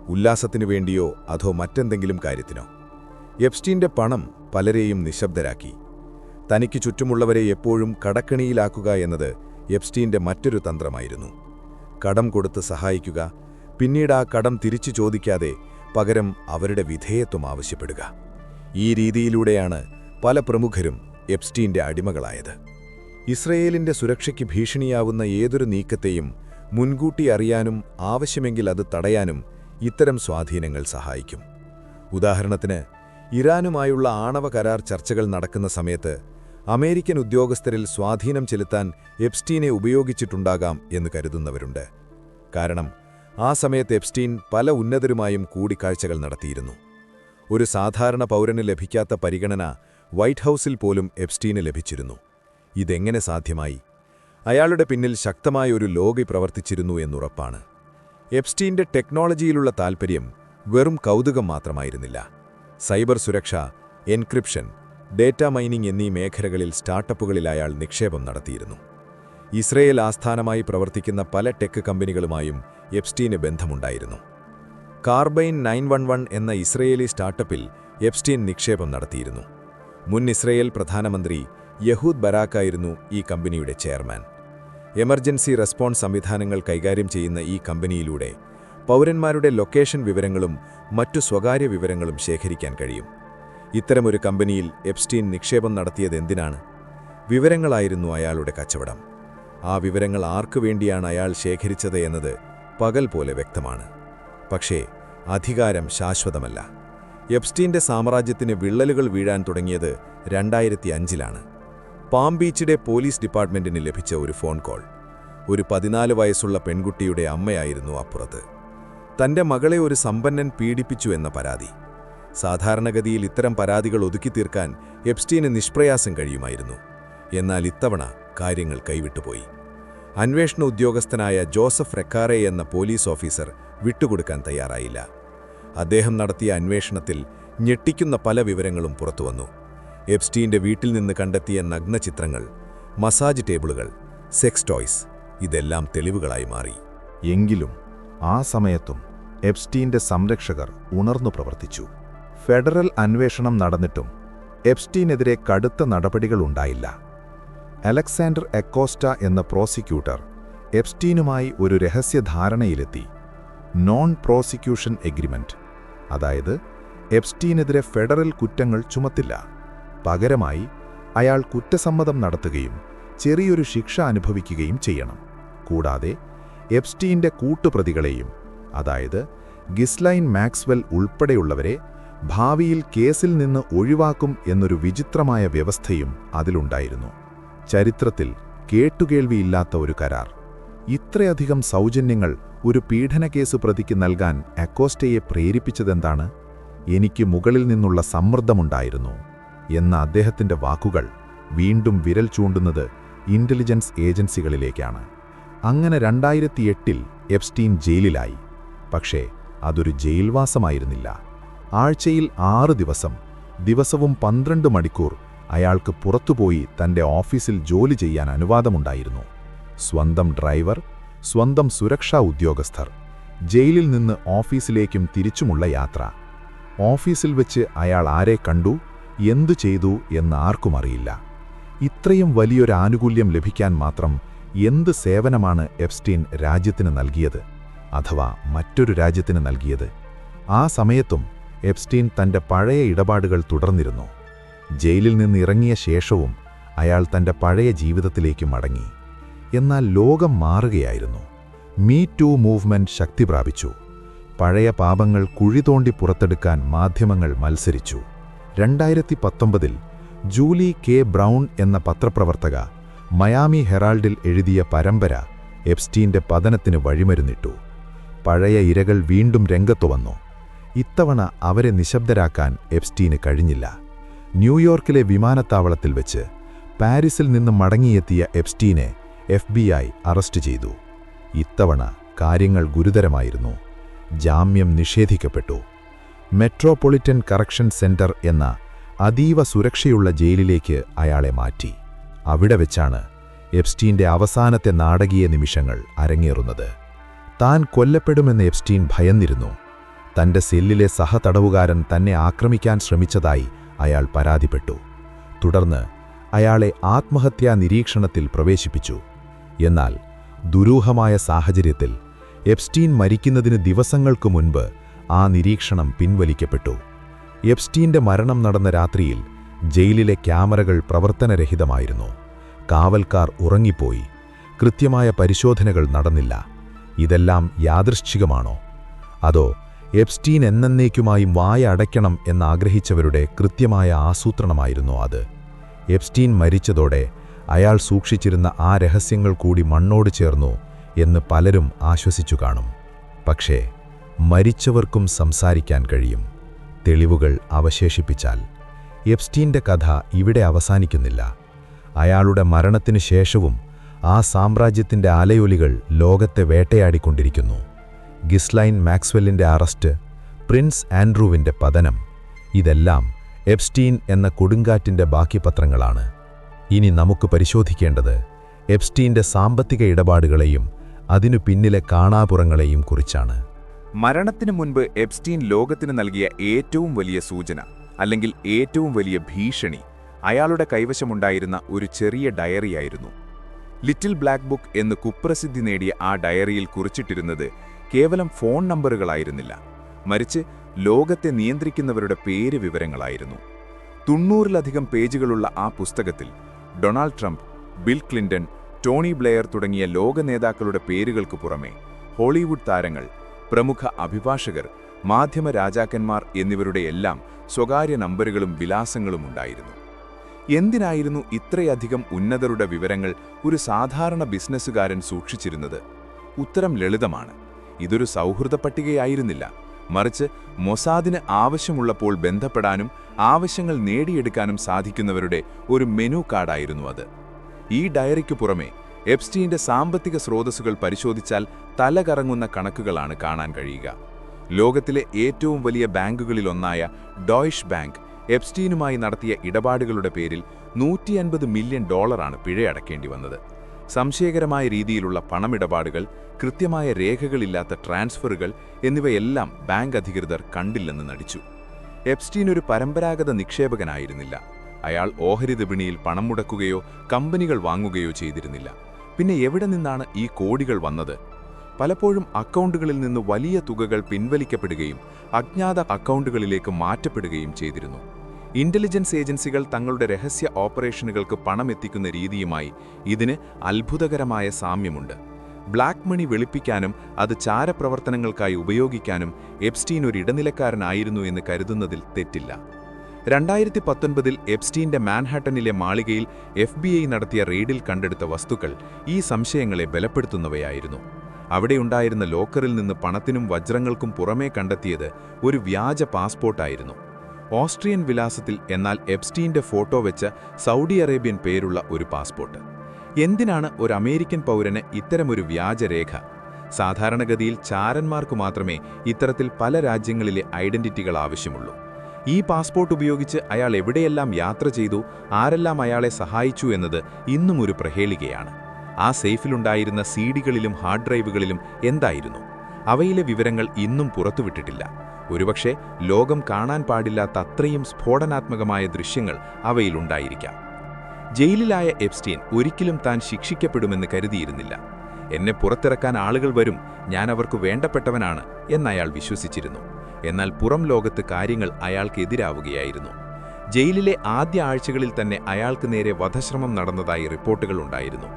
ഉല്ലാസത്തിനു വേണ്ടിയോ അതോ മറ്റെന്തെങ്കിലും കാര്യത്തിനോ? എപ്സ്റ്റീന്റെ പണം പലരെയും നിശബ്ദരാക്കി. തനിക്ക് ചുറ്റുമുള്ളവരെ എപ്പോഴും കടക്കണിയിലാക്കുക എന്നത് എപ്സ്റ്റീന്റെ മറ്റൊരു തന്ത്രമായിരുന്നു. കടം കൊടുത്ത് സഹായിക്കുക, പിന്നീട് ആ കടം തിരിച്ചു ചോദിക്കാതെ പകരം അവരുടെ വിധേയത്വം ആവശ്യപ്പെടുക. ഈ രീതിയിലൂടെയാണ് പല പ്രമുഖരും എപ്സ്റ്റീന്റെ അടിമകളായത്. ഇസ്രയേലിന്റെ സുരക്ഷയ്ക്ക് ഭീഷണിയാവുന്ന ഏതൊരു നീക്കത്തെയും മുൻകൂട്ടി അറിയാനും ആവശ്യമെങ്കിൽ അത് തടയാനും ഇത്തരം സ്വാധീനങ്ങൾ സഹായിക്കും. ഉദാഹരണത്തിന്, ഇറാനുമായുള്ള ആണവ കരാർ ചർച്ചകൾ നടക്കുന്ന സമയത്ത് അമേരിക്കൻ ഉദ്യോഗസ്ഥരിൽ സ്വാധീനം ചെലുത്താൻ എപ്സ്റ്റീനെ ഉപയോഗിച്ചിട്ടുണ്ടാകാം എന്ന് കരുതുന്നവരുണ്ട്. കാരണം ആ സമയത്ത് എപ്സ്റ്റീൻ പല ഉന്നതരുമായും കൂടിക്കാഴ്ചകൾ നടത്തിയിരുന്നു. ഒരു സാധാരണ പൗരന് ലഭിക്കാത്ത പരിഗണന വൈറ്റ് ഹൗസിൽ പോലും എപ്സ്റ്റീന് ലഭിച്ചിരുന്നു. ഇതെങ്ങനെ സാധ്യമായി? അയാളുടെ പിന്നിൽ ശക്തമായ ഒരു ലോബി പ്രവർത്തിച്ചിരുന്നു എന്നുറപ്പാണ്. എപ്സ്റ്റീന്റെ ടെക്നോളജിയിലുള്ള താൽപ്പര്യം വെറും കൗതുകം മാത്രമായിരുന്നില്ല. സൈബർ സുരക്ഷ, എൻക്രിപ്ഷൻ, ഡേറ്റ മൈനിംഗ് എന്നീ മേഖലകളിൽ സ്റ്റാർട്ടപ്പുകളിൽ അയാൾ നിക്ഷേപം നടത്തിയിരുന്നു. ഇസ്രയേൽ ആസ്ഥാനമായി പ്രവർത്തിക്കുന്ന പല ടെക് കമ്പനികളുമായും എപ്സ്റ്റീന് ബന്ധമുണ്ടായിരുന്നു. കാർബൈൻ 911 എന്ന ഇസ്രയേലി സ്റ്റാർട്ടപ്പിൽ എപ്സ്റ്റീൻ നിക്ഷേപം നടത്തിയിരുന്നു. മുൻ ഇസ്രയേൽ പ്രധാനമന്ത്രി യഹൂദ് ബരാക്കായിരുന്നു ഈ കമ്പനിയുടെ ചെയർമാൻ. എമർജൻസി റെസ്പോൺസ് സംവിധാനങ്ങൾ കൈകാര്യം ചെയ്യുന്ന ഈ കമ്പനിയിലൂടെ പൗരന്മാരുടെ ലൊക്കേഷൻ വിവരങ്ങളും മറ്റു സ്വകാര്യ വിവരങ്ങളും ശേഖരിക്കാൻ കഴിയും. ഇത്തരമൊരു കമ്പനിയിൽ എപ്സ്റ്റീൻ നിക്ഷേപം നടത്തിയതെന്തിനാണ്? വിവരങ്ങളായിരുന്നു അയാളുടെ കച്ചവടം. ആ വിവരങ്ങൾ ആർക്കു വേണ്ടിയാണ് അയാൾ ശേഖരിച്ചത് എന്നത് പകൽ പോലെ വ്യക്തമാണ്. പക്ഷേ അധികാരം ശാശ്വതമല്ല. എപ്സ്റ്റീന്റെ സാമ്രാജ്യത്തിന് വിള്ളലുകൾ വീഴാൻ തുടങ്ങിയത് 2005-ലാണ്. പാം ബീച്ചിലെ പോലീസ് ഡിപ്പാർട്ട്മെന്റിന് ലഭിച്ച ഒരു ഫോൺ കോൾ. ഒരു 14 വയസ്സുള്ള പെൺകുട്ടിയുടെ അമ്മയായിരുന്നു അപ്പുറത്ത്. തന്റെ മകളെ ഒരു സമ്പന്നൻ പീഡിപ്പിച്ചു എന്ന പരാതി. സാധാരണഗതിയിൽ ഇത്തരം പരാതികൾ ഒതുക്കിത്തീർക്കാൻ എപ്സ്റ്റീന് നിഷ്പ്രയാസം കഴിയുമായിരുന്നു. എന്നാൽ ഇത്തവണ കാര്യങ്ങൾ കൈവിട്ടുപോയി. അന്വേഷണ ഉദ്യോഗസ്ഥനായ ജോസഫ് റെക്കാറെ എന്ന പോലീസ് ഓഫീസർ വിട്ടുകൊടുക്കാൻ തയ്യാറായില്ല. അദ്ദേഹം നടത്തിയ അന്വേഷണത്തിൽ ഞെട്ടിക്കുന്ന പല വിവരങ്ങളും പുറത്തുവന്നു. എപ്സ്റ്റീന്റെ വീട്ടിൽ നിന്ന് കണ്ടെത്തിയ നഗ്നചിത്രങ്ങൾ, മസാജ് ടേബിളുകൾ, സെക്സ് ടോയ്സ്, ഇതെല്ലാം തെളിവുകളായി മാറി. എങ്കിലും ആ സമയത്തും എപ്സ്റ്റീന്റെ സംരക്ഷകർ ഉണർന്നു പ്രവർത്തിച്ചു. ഫെഡറൽ അന്വേഷണം നടന്നിട്ടും എപ്സ്റ്റീനെതിരെ കടുത്ത നടപടികളുണ്ടായില്ല. അലക്സാണ്ടർ അക്കോസ്റ്റ എന്ന പ്രോസിക്യൂട്ടർ എപ്സ്റ്റീനുമായി ഒരു രഹസ്യധാരണയിലെത്തി. നോൺ പ്രോസിക്യൂഷൻ എഗ്രിമെന്റ്, അതായത് എപ്സ്റ്റീനെതിരെ ഫെഡറൽ കുറ്റങ്ങൾ ചുമത്തില്ല. പകരമായി അയാൾ കുറ്റസമ്മതം നടത്തുകയും ചെറിയൊരു ശിക്ഷ അനുഭവിക്കുകയും ചെയ്യണം. കൂടാതെ എപ്സ്റ്റീന്റെ കൂട്ടുപ്രതികളെയും, അതായത് ഗിസ്ലൈൻ മാക്സ്വെൽ ഉൾപ്പെടെയുള്ളവരെ ഭാവിയിൽ കേസിൽ നിന്ന് ഒഴിവാക്കും എന്നൊരു വിചിത്രമായ വ്യവസ്ഥയും അതിലുണ്ടായിരുന്നു. ചരിത്രത്തിൽ കേട്ടുകേൾവിയില്ലാത്ത ഒരു കരാർ. ഇത്രയധികം സൗജന്യങ്ങൾ ഒരു പീഡനക്കേസ് പ്രതിക്ക് നൽകാൻ അക്കോസ്റ്റയെ പ്രേരിപ്പിച്ചതെന്താണ്? എനിക്ക് മുകളിൽ നിന്നുള്ള സമ്മർദ്ദമുണ്ടായിരുന്നു എന്ന അദ്ദേഹത്തിന്റെ വാക്കുകൾ വീണ്ടും വിരൽ ചൂണ്ടുന്നത് ഇന്റലിജൻസ് ഏജൻസികളിലേക്കാണ്. അങ്ങനെ 2008-ൽ എപ്സ്റ്റീൻ ജയിലിലായി. പക്ഷേ അതൊരു ജയിൽവാസമായിരുന്നില്ല. ആഴ്ചയിൽ 6 ദിവസം, ദിവസവും 12 മണിക്കൂർ അയാൾക്ക് പുറത്തുപോയി തന്റെ ഓഫീസിൽ ജോലി ചെയ്യാൻ അനുവാദമുണ്ടായിരുന്നു. സ്വന്തം ഡ്രൈവർ, സ്വന്തം സുരക്ഷാ ഉദ്യോഗസ്ഥർ, ജയിലിൽ നിന്ന് ഓഫീസിലേക്കും തിരിച്ചുമുള്ള യാത്ര. ഓഫീസിൽ വെച്ച് അയാൾ ആരെ കണ്ടു, എന്തു ചെയ്തു എന്ന് ആർക്കും അറിയില്ല. ഇത്രയും വലിയൊരു ആനുകൂല്യം ലഭിക്കാൻ മാത്രം എന്ത് സേവനമാണ് എപ്സ്റ്റീൻ രാജ്യത്തിന് നൽകിയത്, അഥവാ മറ്റൊരു രാജ്യത്തിന് നൽകിയത്? ആ സമയത്തും എപ്സ്റ്റീൻ തന്റെ പഴയ ഇടപാടുകൾ തുടർന്നിരുന്നു. ജയിലിൽ നിന്ന് ഇറങ്ങിയ ശേഷവും അയാൾ തന്റെ പഴയ ജീവിതത്തിലേക്ക് മടങ്ങി. എന്നാൽ ലോകം മാറുകയായിരുന്നു. മീ ടു മൂവ്മെന്റ് ശക്തി പ്രാപിച്ചു. പഴയ പാപങ്ങൾ കുഴിതോണ്ടി പുറത്തെടുക്കാൻ മാധ്യമങ്ങൾ മത്സരിച്ചു. 2019-ൽ ജൂലി കെ ബ്രൗൺ എന്ന പത്രപ്രവർത്തക മയാമി ഹെറാൾഡിൽ എഴുതിയ പരമ്പര എപ്സ്റ്റീന്റെ പതനത്തിന് വഴിമരുന്നിട്ടു. പഴയ ഇരകൾ വീണ്ടും രംഗത്തു വന്നു. ഇത്തവണ അവരെ നിശബ്ദരാക്കാൻ എപ്സ്റ്റീന് കഴിഞ്ഞില്ല. ന്യൂയോർക്കിലെ വിമാനത്താവളത്തിൽ വെച്ച് പാരീസിൽ നിന്ന് മടങ്ങിയെത്തിയ എപ്സ്റ്റീനെ FBI അറസ്റ്റ് ചെയ്തു. ഇത്തവണ കാര്യങ്ങൾ ഗുരുതരമായിരുന്നു. ജാമ്യം നിഷേധിക്കപ്പെട്ടു. മെട്രോപൊളിറ്റൻ കറക്ഷൻ സെന്റർ എന്ന അതീവ സുരക്ഷയുള്ള ജയിലിലേക്ക് അയാളെ മാറ്റി. അവിടെ വെച്ചാണ് എപ്സ്റ്റീന്റെ അവസാനത്തെ നാടകീയ നിമിഷങ്ങൾ അരങ്ങേറുന്നത്. താൻ കൊല്ലപ്പെടുമെന്ന് എപ്സ്റ്റീൻ ഭയന്നിരുന്നു. തന്റെ സെല്ലിലെ സഹതടവുകാരൻ തന്നെ ആക്രമിക്കാൻ ശ്രമിച്ചതായി അയാൾ പരാതിപ്പെട്ടു. തുടർന്ന് അയാളെ ആത്മഹത്യാ നിരീക്ഷണത്തിൽ പ്രവേശിപ്പിച്ചു. എന്നാൽ ദുരൂഹമായ സാഹചര്യത്തിൽ എപ്സ്റ്റീൻ മരിക്കുന്നതിന് ദിവസങ്ങൾക്ക് മുൻപ് ആ നിരീക്ഷണം പിൻവലിക്കപ്പെട്ടു. എപ്സ്റ്റീന്റെ മരണം നടന്ന രാത്രിയിൽ ജയിലിലെ ക്യാമറകൾ പ്രവർത്തനരഹിതമായിരുന്നു. കാവൽക്കാർ ഉറങ്ങിപ്പോയി. കൃത്യമായ പരിശോധനകൾ നടന്നില്ല. ഇതെല്ലാം യാദൃശ്ചികമാണോ? അതോ എപ്സ്റ്റീൻ എന്നേക്കുമായി വായ അടയ്ക്കണം എന്നാഗ്രഹിച്ചവരുടെ കൃത്യമായ ആസൂത്രണമായിരുന്നോ അത്? എപ്സ്റ്റീൻ മരിച്ചതോടെ അയാൾ സൂക്ഷിച്ചിരുന്ന ആ രഹസ്യങ്ങൾ കൂടി മണ്ണോട് ചേർന്നു എന്ന് പലരും ആശ്വസിച്ചു കാണും. പക്ഷേ മരിച്ചവർക്കും സംസാരിക്കാൻ കഴിയും, തെളിവുകൾ അവശേഷിപ്പിച്ചാൽ. എപ്സ്റ്റീന്റെ കഥ ഇവിടെ അവസാനിക്കുന്നില്ല. അയാളുടെ മരണത്തിനു ശേഷവും ആ സാമ്രാജ്യത്തിന്റെ അലയൊലികൾ ലോകത്തെ വേട്ടയാടിക്കൊണ്ടിരിക്കുന്നു. ഗിസ്ലൈൻ മാക്സ്വെല്ലിന്റെ അറസ്റ്റ്, പ്രിൻസ് ആൻഡ്രൂവിന്റെ പതനം, ഇതെല്ലാം എപ്സ്റ്റീൻ എന്ന കൊടുങ്കാറ്റിന്റെ ബാക്കിപത്രങ്ങളാണ്. ഇനി നമുക്ക് പരിശോധിക്കേണ്ടത് എപ്സ്റ്റീന്റെ സാമ്പത്തിക ഇടപാടുകളെയും അതിനു പിന്നിലെ കാണാപുറങ്ങളെയും കുറിച്ചാണ്. മരണത്തിനു മുൻപ് എപ്സ്റ്റീൻ ലോകത്തിന് നൽകിയ ഏറ്റവും വലിയ സൂചന, അല്ലെങ്കിൽ ഏറ്റവും വലിയ ഭീഷണി, അയാളുടെ കൈവശമുണ്ടായിരുന്ന ഒരു ചെറിയ ഡയറിയായിരുന്നു. ലിറ്റിൽ ബ്ലാക്ക് ബുക്ക് എന്ന് കുപ്രസിദ്ധി നേടിയ ആ ഡയറിയിൽ കുറിച്ചിട്ടിരുന്നത് കേവലം ഫോൺ നമ്പറുകളായിരുന്നില്ല, മറിച്ച് ലോകത്തെ നിയന്ത്രിക്കുന്നവരുടെ പേര് വിവരങ്ങളായിരുന്നു. 90-ലധികം പേജുകളുള്ള ആ പുസ്തകത്തിൽ Donald Trump, bill Clinton, Tony Blair തുടങ്ങിയ ലോക നേതാക്കളുടെ പേരുകൾക്ക് പുറമെ ഹോളിവുഡ് താരങ്ങൾ, പ്രമുഖ അഭിഭാഷകർ, മാധ്യമ രാജാക്കന്മാർ എന്നിവരുടെയെല്ലാം സ്വകാര്യ നമ്പറുകളും വിലാസങ്ങളും ഉണ്ടായിരുന്നു. എന്തിനായിരുന്നു ഇത്രയധികം ഉന്നതരുടെ വിവരങ്ങൾ ഒരു സാധാരണ ബിസിനസ്സുകാരൻ സൂക്ഷിച്ചിരുന്നത്? ഉത്തരം ലളിതമാണ്. ഇതൊരു സൗഹൃദ പട്ടികയായിരുന്നില്ല, മറിച്ച് മൊസാദിന് ആവശ്യമുള്ളപ്പോൾ ബന്ധപ്പെടാനും ആവശ്യങ്ങൾ നേടിയെടുക്കാനും സാധിക്കുന്നവരുടെ ഒരു മെനു കാർഡായിരുന്നു അത്. ഈ ഡയറിക്കു പുറമെ എപ്സ്റ്റീന്റെ സാമ്പത്തിക സ്രോതസ്സുകൾ പരിശോധിച്ചാൽ തലകറങ്ങുന്ന കണക്കുകളാണ് കാണാൻ കഴിയുക. ലോകത്തിലെ ഏറ്റവും വലിയ ബാങ്കുകളിലൊന്നായ ഡോയ്ഷ് ബാങ്ക് എപ്സ്റ്റീനുമായി നടത്തിയ ഇടപാടുകളുടെ പേരിൽ $150 മില്യൺ പിഴയടക്കേണ്ടി വന്നത്. സംശയകരമായ രീതിയിലുള്ള പണമിടപാടുകൾ, കൃത്യമായ രേഖകളില്ലാത്ത ട്രാൻസ്ഫറുകൾ എന്നിവയെല്ലാം ബാങ്ക് അധികൃതർ കണ്ടില്ലെന്ന് നടിച്ചു. എപ്സ്റ്റീൻ ഒരു പരമ്പരാഗത നിക്ഷേപകനായിരുന്നില്ല. അയാൾ ഓഹരി വിപണിയിൽ പണം മുടക്കുകയോ കമ്പനികൾ വാങ്ങുകയോ ചെയ്തിരുന്നില്ല. പിന്നെ എവിടെ നിന്നാണ് ഈ കോടികൾ വന്നത്? പലപ്പോഴും അക്കൗണ്ടുകളിൽ നിന്ന് വലിയ തുകകൾ പിൻവലിക്കപ്പെടുകയും അജ്ഞാത അക്കൗണ്ടുകളിലേക്ക് മാറ്റപ്പെടുകയും ചെയ്തിരുന്നു. ഇന്റലിജൻസ് ഏജൻസികൾ തങ്ങളുടെ രഹസ്യ ഓപ്പറേഷനുകൾക്ക് പണം എത്തിക്കുന്ന രീതിയുമായി ഇതിന് അത്ഭുതകരമായ സാമ്യമുണ്ട്. ബ്ലാക്ക് മണി വെളുപ്പിക്കാനും അത് ചാരപ്രവർത്തനങ്ങൾക്കായി ഉപയോഗിക്കാനും എപ്സ്റ്റീൻ ഒരു ഇടനിലക്കാരനായിരുന്നു എന്ന് കരുതുന്നതിൽ തെറ്റില്ല. 2019 എപ്സ്റ്റീന്റെ മാൻഹാട്ടനിലെ മാളികയിൽ FBI നടത്തിയ റെയ്ഡിൽ കണ്ടെടുത്ത വസ്തുക്കൾ ഈ സംശയങ്ങളെ ബലപ്പെടുത്തുന്നവയായിരുന്നു. അവിടെയുണ്ടായിരുന്ന ലോക്കറിൽ നിന്ന് പണത്തിനും വജ്രങ്ങൾക്കും പുറമേ കണ്ടെത്തിയത് ഒരു വ്യാജ പാസ്പോർട്ടായിരുന്നു. ഓസ്ട്രിയൻ വിലാസത്തിൽ, എന്നാൽ എപ്സ്റ്റീന്റെ ഫോട്ടോ വെച്ച സൗദി അറേബ്യൻ പേരുള്ള ഒരു പാസ്പോർട്ട്. എന്തിനാണ് ഒരു അമേരിക്കൻ പൗരന് ഇത്തരമൊരു വ്യാജരേഖ? സാധാരണഗതിയിൽ ചാരന്മാർക്കു മാത്രമേ ഇത്തരത്തിൽ പല രാജ്യങ്ങളിലെ ഐഡന്റിറ്റികൾ ആവശ്യമുള്ളൂ. ഈ പാസ്പോർട്ട് ഉപയോഗിച്ച് അയാൾ എവിടെയെല്ലാം യാത്ര ചെയ്തു, ആരെല്ലാം അയാളെ സഹായിച്ചു എന്നത് ഇന്നും ഒരു പ്രഹേളികയാണ്. ആ സേഫിലുണ്ടായിരുന്ന CD-കളിലും ഹാർഡ് ഡ്രൈവുകളിലും എന്തായിരുന്നു? അവയിലെ വിവരങ്ങൾ ഇന്നും പുറത്തുവിട്ടിട്ടില്ല. ഒരുപക്ഷെ ലോകം കാണാൻ പാടില്ലാത്ത അത്രയും സ്ഫോടനാത്മകമായ ദൃശ്യങ്ങൾ അവയിലുണ്ടായിരിക്കാം. ജയിലിലായ എപ്സ്റ്റീൻ ഒരിക്കലും താൻ ശിക്ഷിക്കപ്പെടുമെന്ന് കരുതിയിരുന്നില്ല. എന്നെ പുറത്തിറക്കാൻ ആളുകൾ വരും, ഞാൻ അവർക്ക് വേണ്ടപ്പെട്ടവനാണ് എന്നയാൾ വിശ്വസിച്ചിരുന്നു. എന്നാൽ പുറം ലോകത്ത് കാര്യങ്ങൾ അയാൾക്കെതിരാവുകയായിരുന്നു. ജയിലിലെ ആദ്യ ആഴ്ചകളിൽ തന്നെ അയാൾക്ക് നേരെ വധശ്രമം നടന്നതായി റിപ്പോർട്ടുകളുണ്ടായിരുന്നു.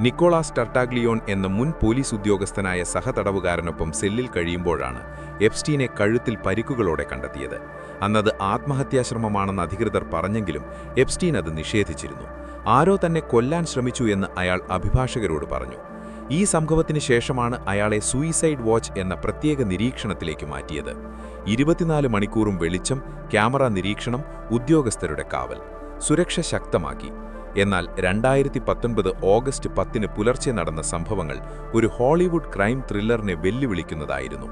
നിക്കോളാസ് ടർട്ടാഗ്ലിയോൺ എന്ന മുൻ പോലീസ് ഉദ്യോഗസ്ഥനായ സഹതടവുകാരനൊപ്പം സെല്ലിൽ കഴിയുമ്പോഴാണ് എപ്സ്റ്റീനെ കഴുത്തിൽ പരിക്കുകളോടെ കണ്ടെത്തിയത്. അന്നത് ആത്മഹത്യാശ്രമമാണെന്ന് അധികൃതർ പറഞ്ഞെങ്കിലും എപ്സ്റ്റീൻ അത് നിഷേധിച്ചിരുന്നു. ആരോ തന്നെ കൊല്ലാൻ ശ്രമിച്ചു എന്ന് അയാൾ അഭിഭാഷകരോട് പറഞ്ഞു. ഈ സംഭവത്തിന് ശേഷമാണ് അയാളെ സൂയിസൈഡ് വാച്ച് എന്ന പ്രത്യേക നിരീക്ഷണത്തിലേക്ക് മാറ്റിയത്. 24 മണിക്കൂറും വെളിച്ചം, ക്യാമറ നിരീക്ഷണം, ഉദ്യോഗസ്ഥരുടെ കാവൽ. സുരക്ഷ ശക്തമാക്കി. എന്നാൽ 2019 ഓഗസ്റ്റ് 10 പുലർച്ചെ നടന്ന സംഭവങ്ങൾ ഒരു ഹോളിവുഡ് ക്രൈം ത്രില്ലറിനെ വെല്ലുവിളിക്കുന്നതായിരുന്നു.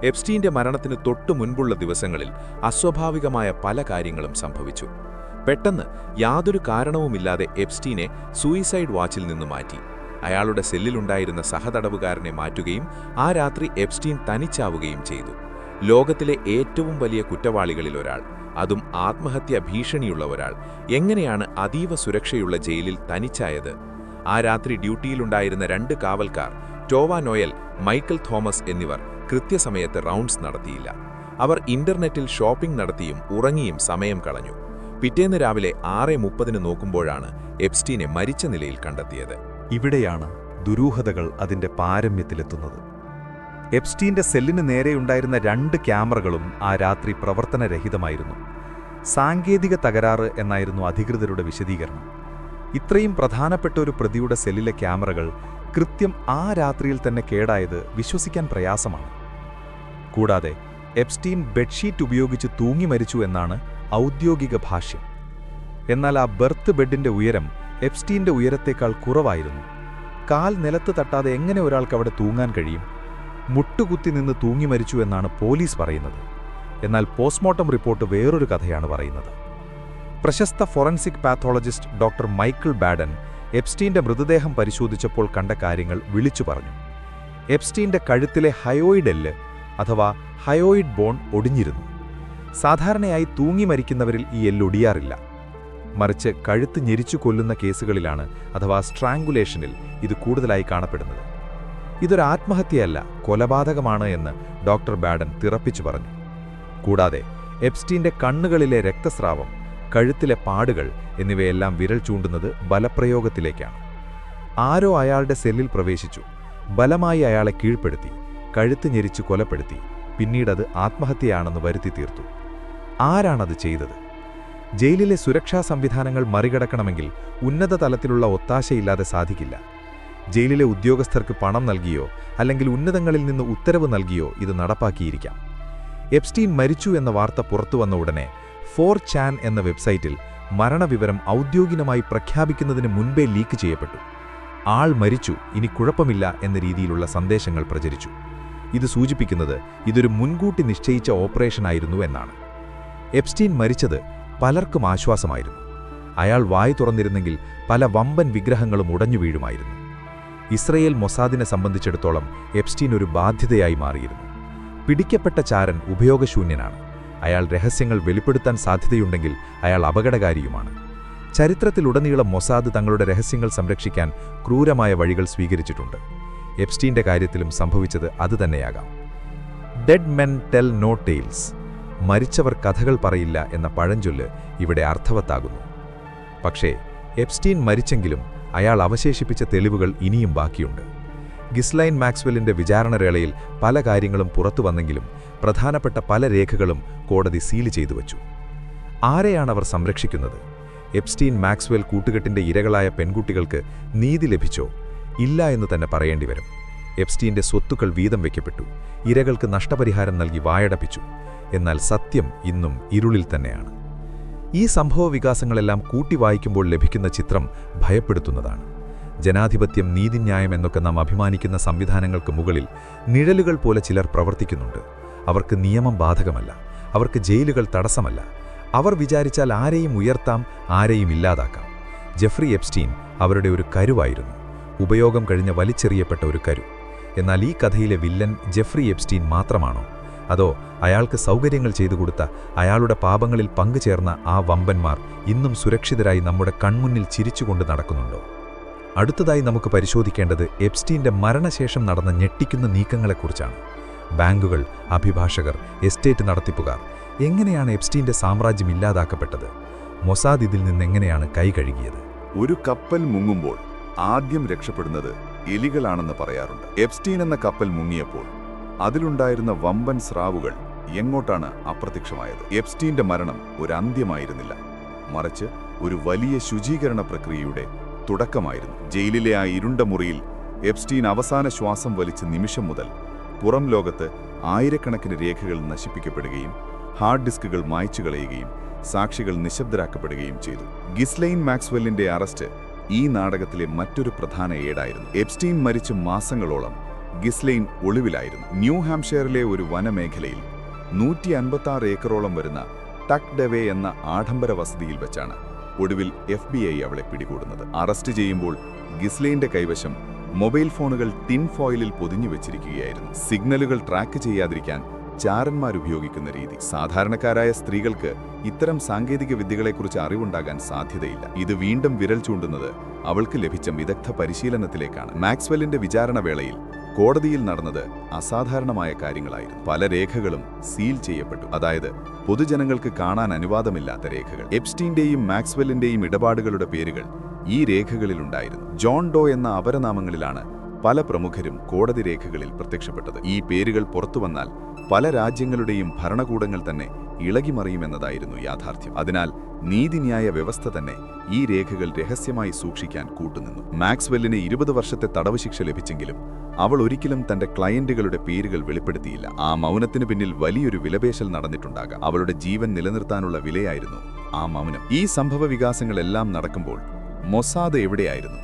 എപ്സ്റ്റീന്റെ മരണത്തിന് തൊട്ടു മുൻപുള്ള ദിവസങ്ങളിൽ അസ്വാഭാവികമായ പല കാര്യങ്ങളും സംഭവിച്ചു. പെട്ടെന്ന് യാതൊരു കാരണവുമില്ലാതെ എപ്സ്റ്റീനെ സൂയിസൈഡ് വാച്ചിൽ നിന്ന് മാറ്റി. അയാളുടെ സെല്ലിലുണ്ടായിരുന്ന സഹതടവുകാരനെ മാറ്റുകയും ആ രാത്രി എപ്സ്റ്റീൻ തനിച്ചാവുകയും ചെയ്തു. ലോകത്തിലെ ഏറ്റവും വലിയ കുറ്റവാളികളിൽ ഒരാൾ, അതും ആത്മഹത്യാ ഭീഷണിയുള്ള ഒരാൾ, എങ്ങനെയാണ് അതീവ സുരക്ഷയുള്ള ജയിലിൽ തനിച്ചായത്? ആ രാത്രി ഡ്യൂട്ടിയിലുണ്ടായിരുന്ന 2 കാവൽക്കാർ, ടോവ നോയൽ, മൈക്കൽ തോമസ് എന്നിവർ കൃത്യസമയത്ത് റൗണ്ട്സ് നടത്തിയില്ല. അവർ ഇന്റർനെറ്റിൽ ഷോപ്പിംഗ് നടത്തിയും ഉറങ്ങിയും സമയം കളഞ്ഞു. പിറ്റേന്ന് രാവിലെ 6:30 നോക്കുമ്പോഴാണ് എപ്സ്റ്റീനെ മരിച്ച നിലയിൽ കണ്ടെത്തിയത്. ഇവിടെയാണ് ദുരൂഹതകൾ അതിന്റെ പാരമ്യത്തിലെത്തുന്നത്. എപ്സ്റ്റീന്റെ സെല്ലിന് നേരെയുണ്ടായിരുന്ന 2 ക്യാമറകളും ആ രാത്രി പ്രവർത്തനരഹിതമായിരുന്നു. സാങ്കേതിക തകരാറ് എന്നായിരുന്നു അധികൃതരുടെ വിശദീകരണം. ഇത്രയും പ്രധാനപ്പെട്ട ഒരു പ്രതിയുടെ സെല്ലിലെ ക്യാമറകൾ കൃത്യം ആ രാത്രിയിൽ തന്നെ കേടായത് വിശ്വസിക്കാൻ പ്രയാസമാണ്. കൂടാതെ എപ്സ്റ്റീൻ ബെഡ്ഷീറ്റ് ഉപയോഗിച്ച് തൂങ്ങി മരിച്ചു എന്നാണ് ഔദ്യോഗിക ഭാഷ്യം. എന്നാൽ ആ ബെർത്ത് ബെഡിന്റെ ഉയരം എപ്സ്റ്റീന്റെ ഉയരത്തേക്കാൾ കുറവായിരുന്നു. കാൽ നിലത്ത് തട്ടാതെ എങ്ങനെ ഒരാൾക്ക് അവിടെ തൂങ്ങാൻ കഴിയും? മുട്ടുകുത്തി നിന്ന് തൂങ്ങി മരിച്ചു എന്നാണ് പോലീസ് പറയുന്നത്. എന്നാൽ പോസ്റ്റ്മോർട്ടം റിപ്പോർട്ട് വേറൊരു കഥയാണ് പറയുന്നത്. പ്രശസ്ത forensic pathologist doctor Michael Baden എപ്സ്റ്റീന്റെ മൃതദേഹം പരിശോധിച്ചപ്പോൾ കണ്ട കാര്യങ്ങൾ വിളിച്ചു പറഞ്ഞു. എപ്സ്റ്റീന്റെ കഴുത്തിലെ ഹയോയിഡ് എല്ല് അഥവാ ഹയോയിഡ് ബോൺ ഒടിഞ്ഞിരുന്നു. സാധാരണയായി തൂങ്ങി മരിക്കുന്നവരിൽ ഈ എല്ല് ഒടിയാറില്ല. മറിച്ച് കഴുത്ത് ഞെരിച്ചു കൊല്ലുന്ന കേസുകളിലാണ്, അഥവാ സ്ട്രാങ്കുലേഷനിൽ, ഇത് കൂടുതലായി കാണപ്പെടുന്നത്. ഇതൊരു ആത്മഹത്യയല്ല, കൊലപാതകമാണ് എന്ന് ഡോക്ടർ ബാഡൻ തിറപ്പിച്ചു പറഞ്ഞു. കൂടാതെ എപ്സ്റ്റീന്റെ കണ്ണുകളിലെ രക്തസ്രാവം, കഴുത്തിലെ പാടുകൾ എന്നിവയെല്ലാം വിരൽ ചൂണ്ടുന്നത് ബലപ്രയോഗത്തിലേക്കാണ്. ആരോ അയാളുടെ സെല്ലിൽ പ്രവേശിച്ചു, ബലമായി അയാളെ കീഴ്പ്പെടുത്തി, കഴുത്ത് ഞെരിച്ചു കൊലപ്പെടുത്തി, പിന്നീടത് ആത്മഹത്യയാണെന്ന് വരുത്തി തീർത്തു. ആരാണത് ചെയ്തത്? ജയിലിലെ സുരക്ഷാ സംവിധാനങ്ങൾ മറികടക്കണമെങ്കിൽ ഉന്നത തലത്തിലുള്ള ഒത്താശയില്ലാതെ സാധിക്കില്ല. ജയിലിലെ ഉദ്യോഗസ്ഥർക്ക് പണം നൽകിയോ അല്ലെങ്കിൽ ഉന്നതങ്ങളിൽ നിന്ന് ഉത്തരവ് നൽകിയോ ഇത് നടപ്പാക്കിയിരിക്കാം. എപ്സ്റ്റീൻ മരിച്ചു എന്ന വാർത്ത പുറത്തുവന്ന ഉടനെ 4chan എന്ന വെബ്സൈറ്റിൽ മരണവിവരം ഔദ്യോഗികമായി പ്രഖ്യാപിക്കുന്നതിന് മുൻപേ ലീക്ക് ചെയ്യപ്പെട്ടു. ആൾ മരിച്ചു, ഇനി കുഴപ്പമില്ല എന്ന രീതിയിലുള്ള സന്ദേശങ്ങൾ പ്രചരിച്ചു. ഇത് സൂചിപ്പിക്കുന്നത് ഇതൊരു മുൻകൂട്ടി നിശ്ചയിച്ച ഓപ്പറേഷനായിരുന്നു എന്നാണ്. എപ്സ്റ്റീൻ മരിച്ചത് പലർക്കും ആശ്വാസമായിരുന്നു. അയാൾ വായ് തുറന്നിരുന്നെങ്കിൽ പല വമ്പൻ വിഗ്രഹങ്ങളും ഉടഞ്ഞു വീഴുമായിരുന്നു. ഇസ്രയേൽ മൊസാദിനെ സംബന്ധിച്ചിടത്തോളം എപ്സ്റ്റീൻ ഒരു ബാധ്യതയായി മാറിയിരുന്നു. പിടിക്കപ്പെട്ട ചാരൻ ഉപയോഗശൂന്യനാണ്. അയാൾ രഹസ്യങ്ങൾ വെളിപ്പെടുത്താൻ സാധ്യതയുണ്ടെങ്കിൽ അയാൾ അപകടകാരിയുമാണ്. ചരിത്രത്തിലുടനീളം മൊസാദ് തങ്ങളുടെ രഹസ്യങ്ങൾ സംരക്ഷിക്കാൻ ക്രൂരമായ വഴികൾ സ്വീകരിച്ചിട്ടുണ്ട്. എപ്സ്റ്റീന്റെ കാര്യത്തിലും സംഭവിച്ചത് അതുതന്നെയാകാം. Dead men tell no tales, മരിച്ചവർ കഥകൾ പറയില്ല എന്ന പഴഞ്ചൊല്ല് ഇവിടെ അർത്ഥവത്താകുന്നു. പക്ഷേ എപ്സ്റ്റീൻ മരിച്ചെങ്കിലും അയാൾ അവശേഷിപ്പിച്ച തെളിവുകൾ ഇനിയും ബാക്കിയുണ്ട്. ഗിസ്ലൈൻ മാക്സ്വെല്ലിന്റെ വിചാരണവേളയിൽ പല കാര്യങ്ങളും പുറത്തുവന്നെങ്കിലും പ്രധാനപ്പെട്ട പല രേഖകളും കോടതി സീൽ ചെയ്തു വച്ചു. ആരെയാണവർ സംരക്ഷിക്കുന്നത്? എപ്സ്റ്റീൻ മാക്സ്വെൽ കൂട്ടുകെട്ടിന്റെ ഇരകളായ പെൺകുട്ടികൾക്ക് നീതി ലഭിച്ചോ? ഇല്ല എന്ന് തന്നെ പറയേണ്ടി വരും. എപ്സ്റ്റീന്റെ സ്വത്തുക്കൾ വീതം വയ്ക്കപ്പെട്ടു, ഇരകൾക്ക് നഷ്ടപരിഹാരം നൽകി വായടപ്പിച്ചു. എന്നാൽ സത്യം ഇന്നും ഇരുളിൽ തന്നെയാണ്. ഈ സംഭവവികാസങ്ങളെല്ലാം കൂട്ടി വായിക്കുമ്പോൾ ലഭിക്കുന്ന ചിത്രം ഭയപ്പെടുത്തുന്നതാണ്. ജനാധിപത്യം, നീതിന്യായം എന്നൊക്കെ നാം അഭിമാനിക്കുന്ന സംവിധാനങ്ങൾക്ക് മുകളിൽ നിഴലുകൾ പോലെ ചിലർ പ്രവർത്തിക്കുന്നുണ്ട്. അവർക്ക് നിയമം ബാധകമല്ല, അവർക്ക് ജയിലുകൾ തടസ്സമല്ല. അവർ വിചാരിച്ചാൽ ആരെയും ഉയർത്താം, ആരെയും ഇല്ലാതാക്കാം. ജെഫ്രി എപ്സ്റ്റീൻ അവരുടെ ഒരു കരുവായിരുന്നു, ഉപയോഗം കഴിഞ്ഞ് വലിച്ചെറിയപ്പെട്ട ഒരു കരു. എന്നാൽ ഈ കഥയിലെ വില്ലൻ ജെഫ്രി എപ്സ്റ്റീൻ മാത്രമാണോ? അതോ അയാൾക്ക് സൗകര്യങ്ങൾ ചെയ്തു കൊടുത്ത, അയാളുടെ പാപങ്ങളിൽ പങ്കുചേർന്ന ആ വമ്പന്മാർ ഇന്നും സുരക്ഷിതരായി നമ്മുടെ കൺമുന്നിൽ ചിരിച്ചുകൊണ്ട് നടക്കുന്നുണ്ടോ? അടുത്തതായി നമുക്ക് പരിശോധിക്കേണ്ടത് എപ്സ്റ്റീന്റെ മരണശേഷം നടന്ന ഞെട്ടിക്കുന്ന നീക്കങ്ങളെക്കുറിച്ചാണ്. ബാങ്കുകൾ, അഭിഭാഷകർ, എസ്റ്റേറ്റ് നടത്തിപ്പുകാർ, എങ്ങനെയാണ് എപ്സ്റ്റീന്റെ സാമ്രാജ്യം ഇല്ലാതാക്കപ്പെട്ടത്? മൊസാദ് ഇതിൽ നിന്നെങ്ങനെയാണ് കൈ കഴുകിയത്? ഒരു കപ്പൽ മുങ്ങുമ്പോൾ ആദ്യം രക്ഷപ്പെടുന്നത് എലികളാണെന്ന് പറയാറുണ്ട്. എപ്സ്റ്റീൻ എന്ന കപ്പൽ മുങ്ങിയപ്പോൾ അതിലുണ്ടായിരുന്ന വമ്പൻ സ്രാവുകൾ എങ്ങോട്ടാണ് അപ്രത്യക്ഷമായത്? എപ്സ്റ്റീന്റെ മരണം ഒരു അന്ത്യമായിരുന്നില്ല, മറിച്ച് ഒരു വലിയ ശുചീകരണ പ്രക്രിയയുടെ തുടക്കമായിരുന്നു. ജയിലിലെ ആ ഇരുണ്ട മുറിയിൽ എപ്സ്റ്റീൻ അവസാന ശ്വാസം വലിച്ച നിമിഷം മുതൽ പുറം ലോകത്ത് ആയിരക്കണക്കിന് രേഖകൾ നശിപ്പിക്കപ്പെടുകയും ഹാർഡ് ഡിസ്കുകൾ മായ്ച്ചു കളയുകയും സാക്ഷികൾ നിശബ്ദരാക്കപ്പെടുകയും ചെയ്തു. ഗിസ്ലെയിൻ മാക്സ്വെല്ലിന്റെ അറസ്റ്റ് ഈ നാടകത്തിലെ മറ്റൊരു പ്രധാന ഏടായിരുന്നു. എപ്സ്റ്റീൻ മരിച്ച് മാസങ്ങളോളം ഗിസ്ലെയിൻ ഒളിവിലായിരുന്നു. ന്യൂ ഹാംഷെയറിലെ ഒരു വനമേഖലയിൽ 156 ഏക്കറോളം വരുന്ന ടക്ക് ഡെവേ എന്ന ആഡംബര വസതിയിൽ വെച്ചാണ് ഒടുവിൽ FBI അവളെ പിടികൂടുന്നത്. അറസ്റ്റ് ചെയ്യുമ്പോൾ ഗിസ്ലെയിന്റെ കൈവശം മൊബൈൽ ഫോണുകൾ ടിൻ ഫോയിലിൽ പൊതിഞ്ഞു വെച്ചിരിക്കുകയായിരുന്നു. സിഗ്നലുകൾ ട്രാക്ക് ചെയ്യാതിരിക്കാൻ ചാരന്മാരുപയോഗിക്കുന്ന രീതി. സാധാരണക്കാരായ സ്ത്രീകൾക്ക് ഇത്തരം സാങ്കേതിക വിദ്യകളെക്കുറിച്ച് അറിവുണ്ടാകാൻ സാധ്യതയില്ല. ഇത് വീണ്ടും വിരൽ ചൂണ്ടുന്നത് അവൾക്ക് ലഭിച്ച വിദഗ്ധ പരിശീലനത്തിലേക്കാണ്. മാക്സ്വെല്ലിന്റെ വിചാരണവേളയിൽ കോടതിയിൽ നടന്നത് അസാധാരണമായ കാര്യങ്ങളായിരുന്നു. പല രേഖകളും സീൽ ചെയ്യപ്പെട്ടു, അതായത് പൊതുജനങ്ങൾക്ക് കാണാൻ അനുവാദമില്ലാത്ത രേഖകൾ. എപ്സ്റ്റീന്റെയും മാക്സ്വെല്ലിന്റെയും ഇടപാടുകളുടെ പേരുകൾ ഈ രേഖകളിലുണ്ടായിരുന്നു. ജോൺ ഡോ എന്ന അപരനാമങ്ങളിലാണ് പല പ്രമുഖരും കോടതി രേഖകളിൽ പ്രത്യക്ഷപ്പെട്ടത്. ഈ പേരുകൾ പുറത്തുവന്നാൽ പല രാജ്യങ്ങളുടെയും ഭരണകൂടങ്ങൾ തന്നെ ഇളകിമറിയുമെന്നതായിരുന്നു യാഥാർത്ഥ്യം. അതിനാൽ നീതിന്യായ വ്യവസ്ഥ തന്നെ ഈ രേഖകൾ രഹസ്യമായി സൂക്ഷിക്കാൻ കൂട്ടുനിന്നു. മാക്സ്വെല്ലിന് 20 വർഷത്തെ തടവ് ശിക്ഷ ലഭിച്ചെങ്കിലും അവൾ ഒരിക്കലും തന്റെ ക്ലയന്റുകളുടെ പേരുകൾ വെളിപ്പെടുത്തിയില്ല. ആ മൗനത്തിന് പിന്നിൽ വലിയൊരു വിലപേശൽ നടന്നിട്ടുണ്ടാകാം. അവളുടെ ജീവൻ നിലനിർത്താനുള്ള വിലയായിരുന്നു ആ മൗനം. ഈ സംഭവ വികാസങ്ങളെല്ലാം നടക്കുമ്പോൾ മൊസാദ് എവിടെയായിരുന്നു?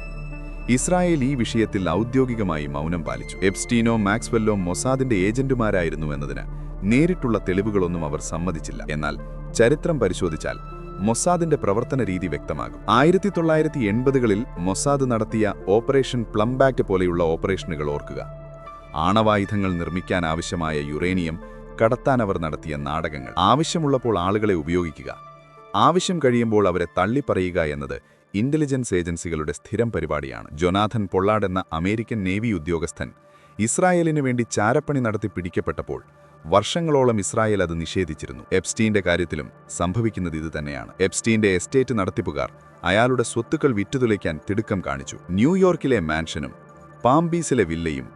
ഇസ്രായേൽ ഈ വിഷയത്തിൽ ഔദ്യോഗികമായി മൗനം പാലിച്ചു. എപ്സ്റ്റീനോ മാക്സ്വെല്ലോ മൊസാദിന്റെ ഏജന്റുമാരായിരുന്നു എന്നതിന് നേരിട്ടുള്ള തെളിവുകളൊന്നും അവർ സമ്മതിച്ചില്ല. എന്നാൽ ചരിത്രം പരിശോധിച്ചാൽ മൊസാദിന്റെ പ്രവർത്തന രീതി വ്യക്തമാകും. 1980കളിൽ മൊസാദ് നടത്തിയ ഓപ്പറേഷൻ പ്ലംബാക്ട് പോലെയുള്ള ഓപ്പറേഷനുകൾ ഓർക്കുക. ആണവായുധങ്ങൾ നിർമ്മിക്കാൻ ആവശ്യമായ യുറേനിയം കടത്താൻ അവർ നടത്തിയ നാടകങ്ങൾ. ആവശ്യമുള്ളപ്പോൾ ആളുകളെ ഉപയോഗിക്കുക, ആവശ്യം കഴിയുമ്പോൾ അവരെ തള്ളിപ്പറയുക എന്നത് ഇന്റലിജൻസ് ഏജൻസികളുടെ സ്ഥിരം പരിപാടിയാണ്. ജൊനാഥൻ പൊള്ളാർഡ് എന്ന അമേരിക്കൻ നേവി ഉദ്യോഗസ്ഥൻ ഇസ്രായേലിനു വേണ്ടി ചാരപ്പണി നടത്തി പിടിക്കപ്പെട്ടപ്പോൾ വർഷങ്ങളോളം ഇസ്രായേൽ അത് നിഷേധിച്ചിരുന്നു. എപ്സ്റ്റീന്റെ കാര്യത്തിലും സംഭവിക്കുന്നത് ഇതുതന്നെയാണ്. എപ്സ്റ്റീന്റെ എസ്റ്റേറ്റ് നടത്തിപ്പുകാർ അയാളുടെ സ്വത്തുക്കൾ വിറ്റുതുലയ്ക്കാൻ തിടുക്കം കാണിച്ചു. ന്യൂയോർക്കിലെ മാൻഷനും പാംബീസിലെ വില്ലയും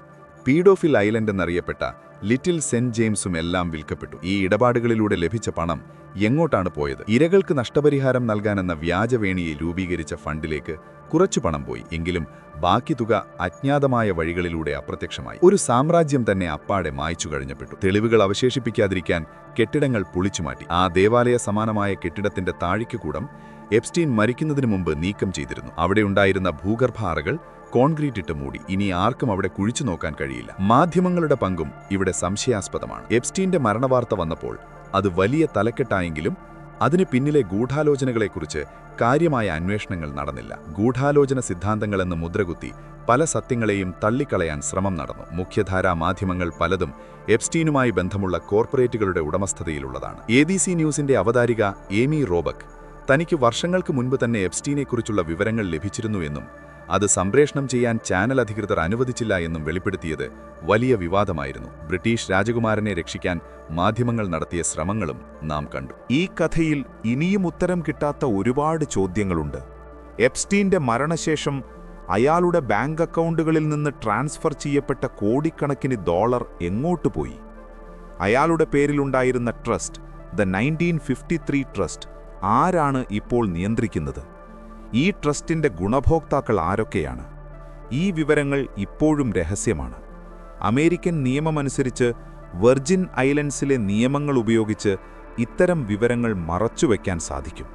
പീഡോഫിൽ ഐലൻഡ് എന്നറിയപ്പെട്ട ലിറ്റിൽ സെന്റ് ജെയിംസും എല്ലാം വിൽക്കപ്പെട്ടു. ഈ ഇടപാടുകളിലൂടെ ലഭിച്ച പണം എങ്ങോട്ടാണ് പോയത്? ഇരകൾക്ക് നഷ്ടപരിഹാരം നൽകാനെന്ന വ്യാജവേണിയെ രൂപീകരിച്ച ഫണ്ടിലേക്ക് കുറച്ചു പണം പോയി. എങ്കിലും ബാക്കി തുക അജ്ഞാതമായ വഴികളിലൂടെ അപ്രത്യക്ഷമായി. ഒരു സാമ്രാജ്യം തന്നെ അപ്പാടെ മായ്ച്ചു കഴിഞ്ഞപ്പെട്ടു. തെളിവുകൾ അവശേഷിപ്പിക്കാതിരിക്കാൻ കെട്ടിടങ്ങൾ പൊളിച്ചുമാറ്റി. ആ ദേവാലയ സമാനമായ കെട്ടിടത്തിന്റെ താഴികക്കൂടം എപ്സ്റ്റീൻ മരിക്കുന്നതിന് മുമ്പ് നീക്കം ചെയ്തിരുന്നു. അവിടെയുണ്ടായിരുന്ന ഭൂഗർഭ അറകൾ കോൺക്രീറ്റ് ഇട്ട് മൂടി. ഇനി ആർക്കും അവിടെ കുഴിച്ചു നോക്കാൻ കഴിയില്ല. മാധ്യമങ്ങളുടെ പങ്കും ഇവിടെ സംശയാസ്പദമാണ്. എപ്സ്റ്റീന്റെ മരണവാർത്ത വന്നപ്പോൾ അത് വലിയ തലക്കെട്ടായെങ്കിലും അതിന് പിന്നിലെ ഗൂഢാലോചനകളെക്കുറിച്ച് കാര്യമായ അന്വേഷണങ്ങൾ നടന്നില്ല. ഗൂഢാലോചന സിദ്ധാന്തങ്ങളെന്ന് മുദ്രകുത്തി പല സത്യങ്ങളെയും തള്ളിക്കളയാൻ ശ്രമം നടന്നു. മുഖ്യധാരാ മാധ്യമങ്ങൾ പലതും എപ്സ്റ്റീനുമായി ബന്ധമുള്ള കോർപ്പറേറ്റുകളുടെ ഉടമസ്ഥതയിലുള്ളതാണ്. ABC ന്യൂസിന്റെ അവതാരിക ഏമി റോബക്ക് തനിക്ക് വർഷങ്ങൾക്ക് മുൻപ് തന്നെ എപ്സ്റ്റീനെക്കുറിച്ചുള്ള വിവരങ്ങൾ ലഭിച്ചിരുന്നു എന്നും അത് സംപ്രേഷണം ചെയ്യാൻ ചാനൽ അധികൃതർ അനുവദിച്ചില്ല എന്നും വെളിപ്പെടുത്തിയത് വലിയ വിവാദമായിരുന്നു. ബ്രിട്ടീഷ് രാജകുമാരനെ രക്ഷിക്കാൻ മാധ്യമങ്ങൾ നടത്തിയ ശ്രമങ്ങളും നാം കണ്ടു. ഈ കഥയിൽ ഇനിയും ഉത്തരം കിട്ടാത്ത ഒരുപാട് ചോദ്യങ്ങളുണ്ട്. എപ്സ്റ്റീന്റെ മരണശേഷം അയാളുടെ ബാങ്ക് അക്കൗണ്ടുകളിൽ നിന്ന് ട്രാൻസ്ഫർ ചെയ്യപ്പെട്ട കോടിക്കണക്കിന് ഡോളർ എങ്ങോട്ട് പോയി? അയാളുടെ പേരിലുണ്ടായിരുന്ന ട്രസ്റ്റ്, ദ 1953 ട്രസ്റ്റ്, ആരാണ് ഇപ്പോൾ നിയന്ത്രിക്കുന്നത്? ഈ ട്രസ്റ്റിന്റെ ഗുണഭോക്താക്കൾ ആരൊക്കെയാണ്? ഈ വിവരങ്ങൾ ഇപ്പോഴും രഹസ്യമാണ്. അമേരിക്കൻ നിയമമനുസരിച്ച് വെർജിൻ ഐലൻഡ്സിലെ നിയമങ്ങൾ ഉപയോഗിച്ച് ഇത്തരം വിവരങ്ങൾ മറച്ചുവെക്കാൻ സാധിക്കും.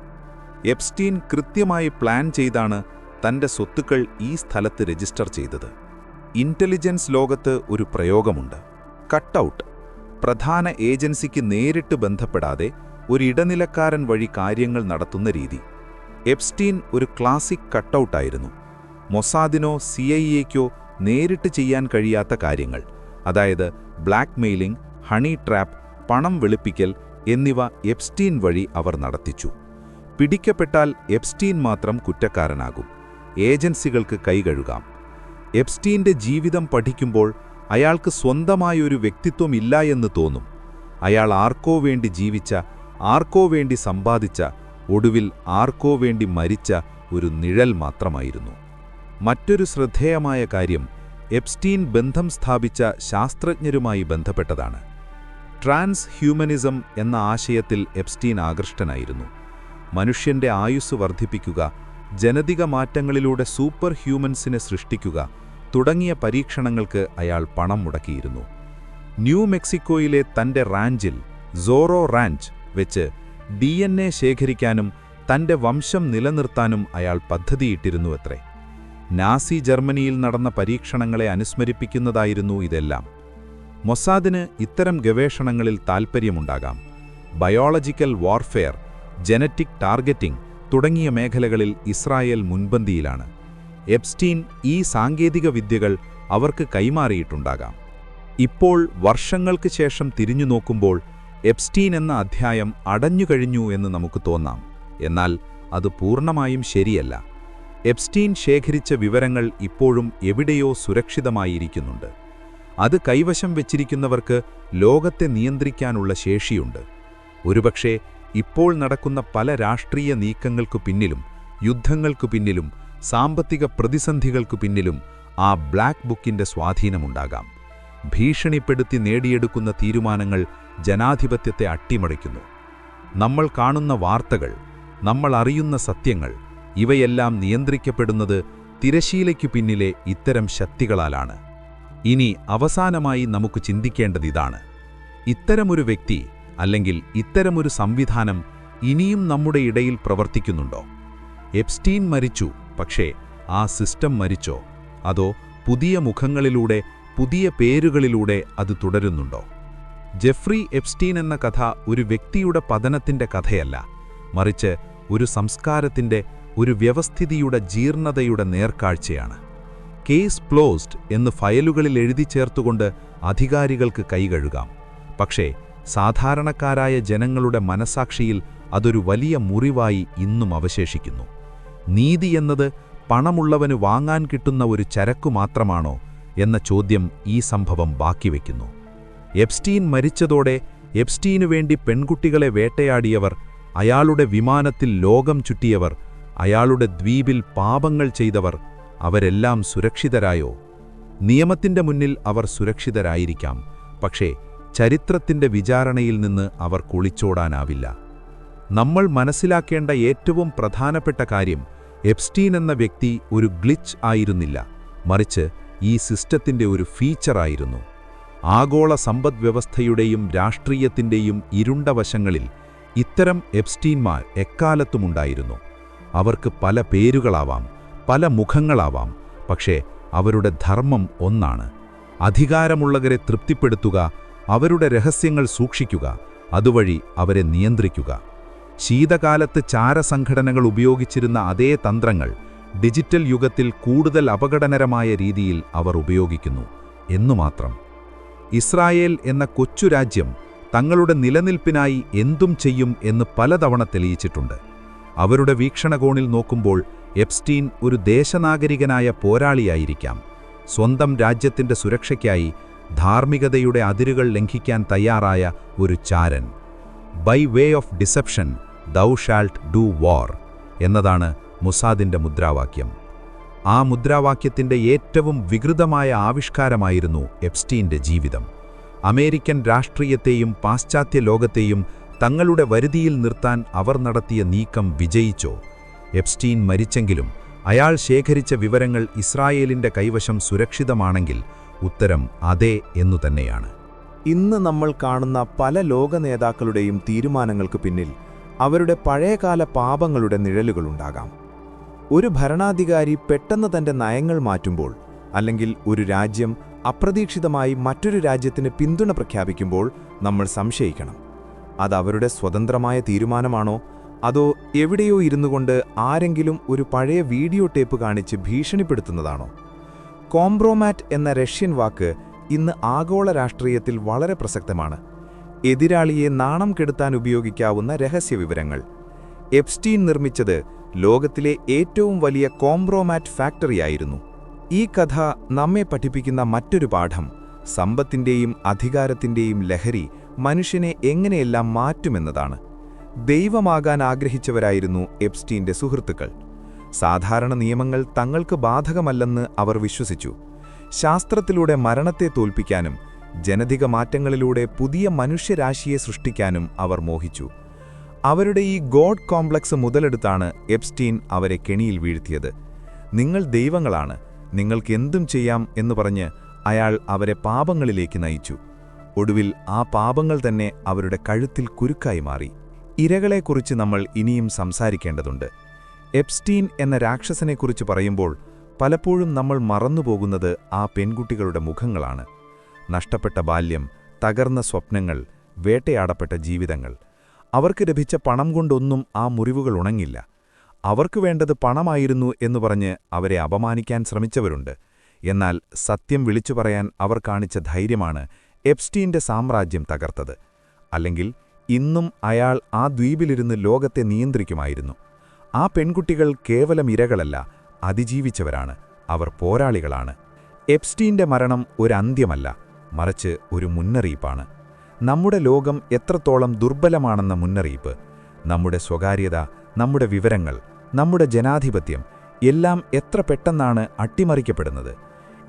എപ്സ്റ്റീൻ കൃത്യമായി പ്ലാൻ ചെയ്താണ് തന്റെ സ്വത്തുക്കൾ ഈ സ്ഥലത്ത് രജിസ്റ്റർ ചെയ്തത്. ഇന്റലിജൻസ് ലോകത്ത് ഒരു പ്രയോഗമുണ്ട്, കട്ടൗട്ട്. പ്രധാന ഏജൻസിക്ക് നേരിട്ട് ബന്ധപ്പെടാതെ ഒരു ഇടനിലക്കാരൻ വഴി കാര്യങ്ങൾ നടത്തുന്ന രീതി. എപ്സ്റ്റീൻ ഒരു ക്ലാസിക് കട്ടൗട്ടായിരുന്നു. മൊസാദിനോ CIA-ക്കോ നേരിട്ട് ചെയ്യാൻ കഴിയാത്ത കാര്യങ്ങൾ, അതായത് ബ്ലാക്ക് മെയിലിംഗ്, ഹണി ട്രാപ്പ്, പണം വെളുപ്പിക്കൽ എന്നിവ എപ്സ്റ്റീൻ വഴി അവർ നടത്തിച്ചു. പിടിക്കപ്പെട്ടാൽ എപ്സ്റ്റീൻ മാത്രം കുറ്റക്കാരനാകും. ഏജൻസികൾക്ക് കൈകഴുകാം. എപ്സ്റ്റീന്റെ ജീവിതം പഠിക്കുമ്പോൾ അയാൾക്ക് സ്വന്തമായൊരു വ്യക്തിത്വമില്ല എന്ന് തോന്നും. അയാൾ ആർക്കോ വേണ്ടി ജീവിച്ച, ആർക്കോ വേണ്ടി സമ്പാദിച്ച, ഒടുവിൽ ആർക്കോ വേണ്ടി മരിച്ച ഒരു നിഴൽ മാത്രമായിരുന്നു. മറ്റൊരു ശ്രദ്ധേയമായ കാര്യം എപ്സ്റ്റീൻ ബന്ധം സ്ഥാപിച്ച ശാസ്ത്രജ്ഞരുമായി ബന്ധപ്പെട്ടതാണ്. ട്രാൻസ് ഹ്യൂമനിസം എന്ന ആശയത്തിൽ എപ്സ്റ്റീൻ ആകൃഷ്ടനായിരുന്നു. മനുഷ്യന്റെ ആയുസ് വർദ്ധിപ്പിക്കുക, ജനതിക മാറ്റങ്ങളിലൂടെ സൂപ്പർ ഹ്യൂമൻസിനെ സൃഷ്ടിക്കുക തുടങ്ങിയ പരീക്ഷണങ്ങൾക്ക് അയാൾ പണം മുടക്കിയിരുന്നു. ന്യൂ മെക്സിക്കോയിലെ തന്റെ റാഞ്ചിൽ, സോറോ റാഞ്ച് വെച്ച് DNA ശേഖരിക്കാനും തന്റെ വംശം നിലനിർത്താനും അയാൾ പദ്ധതിയിട്ടിരുന്നുവത്രേ. നാസി ജർമ്മനിയിൽ നടന്ന പരീക്ഷണങ്ങളെ അനുസ്മരിപ്പിക്കുന്നതായിരുന്നു ഇതെല്ലാം. മൊസാദിന് ഇത്തരം ഗവേഷണങ്ങളിൽ താൽപ്പര്യമുണ്ടാകാം. ബയോളജിക്കൽ വാർഫെയർ, ജനറ്റിക് ടാർഗറ്റിംഗ് തുടങ്ങിയ മേഖലകളിൽ ഇസ്രായേൽ മുൻപന്തിയിലാണ്. എപ്സ്റ്റീൻ ഈ സാങ്കേതിക വിദ്യകൾ അവർക്ക് കൈമാറിയിട്ടുണ്ടാകാം. ഇപ്പോൾ വർഷങ്ങൾക്ക് ശേഷം തിരിഞ്ഞു നോക്കുമ്പോൾ എപ്സ്റ്റീൻ എന്ന അധ്യായം അടഞ്ഞുകഴിഞ്ഞു എന്ന് നമുക്ക് തോന്നാം. എന്നാൽ അത് പൂർണ്ണമായും ശരിയല്ല. എപ്സ്റ്റീൻ ശേഖരിച്ച വിവരങ്ങൾ ഇപ്പോഴും എവിടെയോ സുരക്ഷിതമായിരിക്കുന്നുണ്ട്. അത് കൈവശം വെച്ചിരിക്കുന്നവർക്ക് ലോകത്തെ നിയന്ത്രിക്കാനുള്ള ശേഷിയുണ്ട്. ഒരുപക്ഷേ ഇപ്പോൾ നടക്കുന്ന പല രാഷ്ട്രീയ നീക്കങ്ങൾക്കു പിന്നിലും, യുദ്ധങ്ങൾക്കു പിന്നിലും, സാമ്പത്തിക പ്രതിസന്ധികൾക്കു പിന്നിലും ആ ബ്ലാക്ക് ബുക്കിന്റെ സ്വാധീനമുണ്ടാകാം. ഭീഷണിപ്പെടുത്തി നേടിയെടുക്കുന്ന തീരുമാനങ്ങൾ ജനാധിപത്യത്തെ അട്ടിമറിക്കുന്നു. നമ്മൾ കാണുന്ന വാർത്തകൾ, നമ്മൾ അറിയുന്ന സത്യങ്ങൾ, ഇവയെല്ലാം നിയന്ത്രിക്കപ്പെടുന്നത് തിരശീലയ്ക്കു പിന്നിലെ ഇത്തരം ശക്തികളാലാണ്. ഇനി അവസാനമായി നമുക്ക് ചിന്തിക്കേണ്ടതിതാണ്: ഇത്തരമൊരു വ്യക്തി അല്ലെങ്കിൽ ഇത്തരമൊരു സംവിധാനം ഇനിയും നമ്മുടെ ഇടയിൽ പ്രവർത്തിക്കുന്നുണ്ടോ? എപ്സ്റ്റീൻ മരിച്ചു, പക്ഷേ ആ സിസ്റ്റം മരിച്ചോ? അതോ പുതിയ മുഖങ്ങളിലൂടെ, പുതിയ പേരുകളിലൂടെ അത് തുടരുന്നുണ്ടോ? ജെഫ്രി എപ്സ്റ്റീൻ എന്ന കഥ ഒരു വ്യക്തിയുടെ പതനത്തിന്റെ കഥയല്ല, മറിച്ച് ഒരു സംസ്കാരത്തിന്റെ, ഒരു വ്യവസ്ഥിതിയുടെ ജീർണതയുടെ നേർക്കാഴ്ചയാണ്. കേസ് ക്ലോസ്ഡ് എന്ന് ഫയലുകളിൽ എഴുതി ചേർത്തുകൊണ്ട് അധികാരികൾക്ക് കൈകഴുകാം. പക്ഷേ സാധാരണക്കാരായ ജനങ്ങളുടെ മനസാക്ഷിയിൽ അതൊരു വലിയ മുറിവായി ഇന്നും അവശേഷിക്കുന്നു. നീതി എന്നത് പണമുള്ളവന് വാങ്ങാൻ കിട്ടുന്ന ഒരു ചരക്കു മാത്രമാണോ എന്ന ചോദ്യം ഈ സംഭവം ബാക്കിവെക്കുന്നു. എപ്സ്റ്റീൻ മരിച്ചതോടെ എപ്സ്റ്റീനു വേണ്ടി പെൺകുട്ടികളെ വേട്ടയാടിയവർ, അയാളുടെ വിമാനത്തിൽ ലോകം ചുറ്റിയവർ, അയാളുടെ ദ്വീപിൽ പാപങ്ങൾ ചെയ്തവർ, അവരെല്ലാം സുരക്ഷിതരായോ? നിയമത്തിന്റെ മുന്നിൽ അവർ സുരക്ഷിതരായിരിക്കാം, പക്ഷേ ചരിത്രത്തിന്റെ വിചാരണയിൽ നിന്ന് അവർ ഒളിച്ചോടാനാവില്ല. നമ്മൾ മനസ്സിലാക്കേണ്ട ഏറ്റവും പ്രധാനപ്പെട്ട കാര്യം, എപ്സ്റ്റീൻ എന്ന വ്യക്തി ഒരു ഗ്ലിച്ച് ആയിരുന്നില്ല, മറിച്ച് ഈ സിസ്റ്റത്തിന്റെ ഒരു ഫീച്ചറായിരുന്നു. ആഗോള സമ്പദ്വ്യവസ്ഥയുടെയും രാഷ്ട്രീയത്തിന്റെയും ഇരുണ്ട വശങ്ങളിൽ ഇത്തരം എപ്സ്റ്റീൻമാർ എക്കാലത്തുമുണ്ടായിരുന്നു. അവർക്ക് പല പേരുകളാവാം, പല മുഖങ്ങളാവാം, പക്ഷേ അവരുടെ ധർമ്മം ഒന്നാണ്: അധികാരമുള്ളവരെ തൃപ്തിപ്പെടുത്തുക, അവരുടെ രഹസ്യങ്ങൾ സൂക്ഷിക്കുക, അതുവഴി അവരെ നിയന്ത്രിക്കുക. ശീതകാലത്ത് ചാരസംഘടനകൾ ഉപയോഗിച്ചിരുന്ന അതേ തന്ത്രങ്ങൾ ഡിജിറ്റൽ യുഗത്തിൽ കൂടുതൽ അപകടകരമായ രീതിയിൽ അവർ ഉപയോഗിക്കുന്നു എന്നുമാത്രം. ഇസ്രായേൽ എന്ന കൊച്ചു രാജ്യം തങ്ങളുടെ നിലനിൽപ്പിനായി എന്തും ചെയ്യും എന്ന് പലതവണ തെളിയിച്ചിട്ടുണ്ട്. അവരുടെ വീക്ഷണകോണിൽ നോക്കുമ്പോൾ എപ്സ്റ്റീൻ ഒരു ദേശനാഗരികനായ പോരാളിയായിരിക്കാം, സ്വന്തം രാജ്യത്തിന്റെ സുരക്ഷയ്ക്കായി ധാർമ്മികതയുടെ അതിരുകൾ ലംഘിക്കാൻ തയ്യാറായ ഒരു ചാരൻ. By way of deception thou shalt do war എന്നതാണ് മൊസാദിന്റെ മുദ്രാവാക്യം. ആ മുദ്രാവാക്യത്തിന്റെ ഏറ്റവും വികൃതമായ ആവിഷ്കാരമായിരുന്നു എപ്സ്റ്റീന്റെ ജീവിതം. അമേരിക്കൻ രാഷ്ട്രീയത്തെയും പാശ്ചാത്യ ലോകത്തെയും തങ്ങളുടെ വരുതിയിൽ നിർത്താൻ അവർ നടത്തിയ നീക്കം വിജയിച്ചോ? എപ്സ്റ്റീൻ മരിച്ചെങ്കിലും അയാൾ ശേഖരിച്ച വിവരങ്ങൾ ഇസ്രായേലിന്റെ കൈവശം സുരക്ഷിതമാണെങ്കിൽ ഉത്തരം അതെ എന്നു തന്നെയാണ്. ഇന്ന് നമ്മൾ കാണുന്ന പല ലോക നേതാക്കളുടെയും തീരുമാനങ്ങൾക്ക് പിന്നിൽ അവരുടെ പഴയകാല പാപങ്ങളുടെ നിഴലുകളുണ്ടാകാം. ഒരു ഭരണാധികാരി പെട്ടെന്ന് തന്റെ നയങ്ങൾ മാറ്റുമ്പോൾ, അല്ലെങ്കിൽ ഒരു രാജ്യം അപ്രതീക്ഷിതമായി മറ്റൊരു രാജ്യത്തിന് പിന്തുണ പ്രഖ്യാപിക്കുമ്പോൾ നമ്മൾ സംശയിക്കണം. അത് അവരുടെ സ്വതന്ത്രമായ തീരുമാനമാണോ, അതോ എവിടെയോ ഇരുന്നുകൊണ്ട് ആരെങ്കിലും ഒരു പഴയ വീഡിയോ ടേപ്പ് കാണിച്ച് ഭീഷണിപ്പെടുത്തുന്നതാണോ? കോംബ്രോമാറ്റ് എന്ന റഷ്യൻ വാക്ക് ഇന്ന് ആഗോള രാഷ്ട്രീയത്തിൽ വളരെ പ്രസക്തമാണ്. എതിരാളിയെ നാണം കെടുത്താൻ ഉപയോഗിക്കാവുന്ന രഹസ്യവിവരങ്ങൾ. എപ്സ്റ്റീൻ നിർമ്മിച്ചത് ലോകത്തിലെ ഏറ്റവും വലിയ കോംബ്രോമാറ്റ് ഫാക്ടറിയായിരുന്നു. ഈ കഥ നമ്മെ പഠിപ്പിക്കുന്ന മറ്റൊരു പാഠം, സമ്പത്തിന്റെയും അധികാരത്തിന്റെയും ലഹരി മനുഷ്യനെ എങ്ങനെയെല്ലാം മാറ്റുമെന്നതാണ്. ദൈവമാകാൻ ആഗ്രഹിച്ചവരായിരുന്നു എപ്സ്റ്റീന്റെ സുഹൃത്തുക്കൾ. സാധാരണ നിയമങ്ങൾ തങ്ങൾക്ക് ബാധകമല്ലെന്ന് അവർ വിശ്വസിച്ചു. ശാസ്ത്രത്തിലൂടെ മരണത്തെ തോൽപ്പിക്കാനും ജനതിക മാറ്റങ്ങളിലൂടെ പുതിയ മനുഷ്യരാശിയെ സൃഷ്ടിക്കാനും അവർ മോഹിച്ചു. അവരുടെ ഈ ഗോഡ് കോംപ്ലക്സ് മുതലെടുത്താണ് എപ്സ്റ്റീൻ അവരെ കെണിയിൽ വീഴ്ത്തിയത്. നിങ്ങൾ ദൈവങ്ങളാണ്, നിങ്ങൾക്ക് എന്തും ചെയ്യാം എന്ന് പറഞ്ഞ് അയാൾ അവരെ പാപങ്ങളിലേക്ക് നയിച്ചു. ഒടുവിൽ ആ പാപങ്ങൾ തന്നെ അവരുടെ കഴുത്തിൽ കുരുക്കായി മാറി. ഇരകളെക്കുറിച്ച് നമ്മൾ ഇനിയും സംസാരിക്കേണ്ടതുണ്ട്. എപ്സ്റ്റീൻ എന്ന രാക്ഷസനെക്കുറിച്ച് പറയുമ്പോൾ പലപ്പോഴും നമ്മൾ മറന്നുപോകുന്നത് ആ പെൺകുട്ടികളുടെ മുഖങ്ങളാണ്. നഷ്ടപ്പെട്ട ബാല്യം, തകർന്ന സ്വപ്നങ്ങൾ, വേട്ടയാടപ്പെട്ട ജീവിതങ്ങൾ. അവർക്ക് ലഭിച്ച പണം കൊണ്ടൊന്നും ആ മുറിവുകൾ ഉണങ്ങില്ല. അവർക്ക് വേണ്ടത് പണമായിരുന്നു എന്നു പറഞ്ഞ് അവരെ അപമാനിക്കാൻ ശ്രമിച്ചവരുണ്ട്. എന്നാൽ സത്യം വിളിച്ചു പറയാൻ അവർ കാണിച്ച ധൈര്യമാണ് എപ്സ്റ്റീന്റെ സാമ്രാജ്യം തകർത്തത്. അല്ലെങ്കിൽ ഇന്നും അയാൾ ആ ദ്വീപിലിരുന്ന് ലോകത്തെ നിയന്ത്രിക്കുമായിരുന്നു. ആ പെൺകുട്ടികൾ കേവലം ഇരകളല്ല, അതിജീവിച്ചവരാണ്. അവർ പോരാളികളാണ്. എപ്സ്റ്റീന്റെ മരണം ഒരു അന്ത്യമല്ല, മറിച്ച് ഒരു മുന്നറിയിപ്പാണ്. നമ്മുടെ ലോകം എത്രത്തോളം ദുർബലമാണെന്ന മുന്നറിയിപ്പ്. നമ്മുടെ സ്വകാര്യത, നമ്മുടെ വിവരങ്ങൾ, നമ്മുടെ ജനാധിപത്യം എല്ലാം എത്ര പെട്ടെന്നാണ് അട്ടിമറിക്കപ്പെടുന്നത്.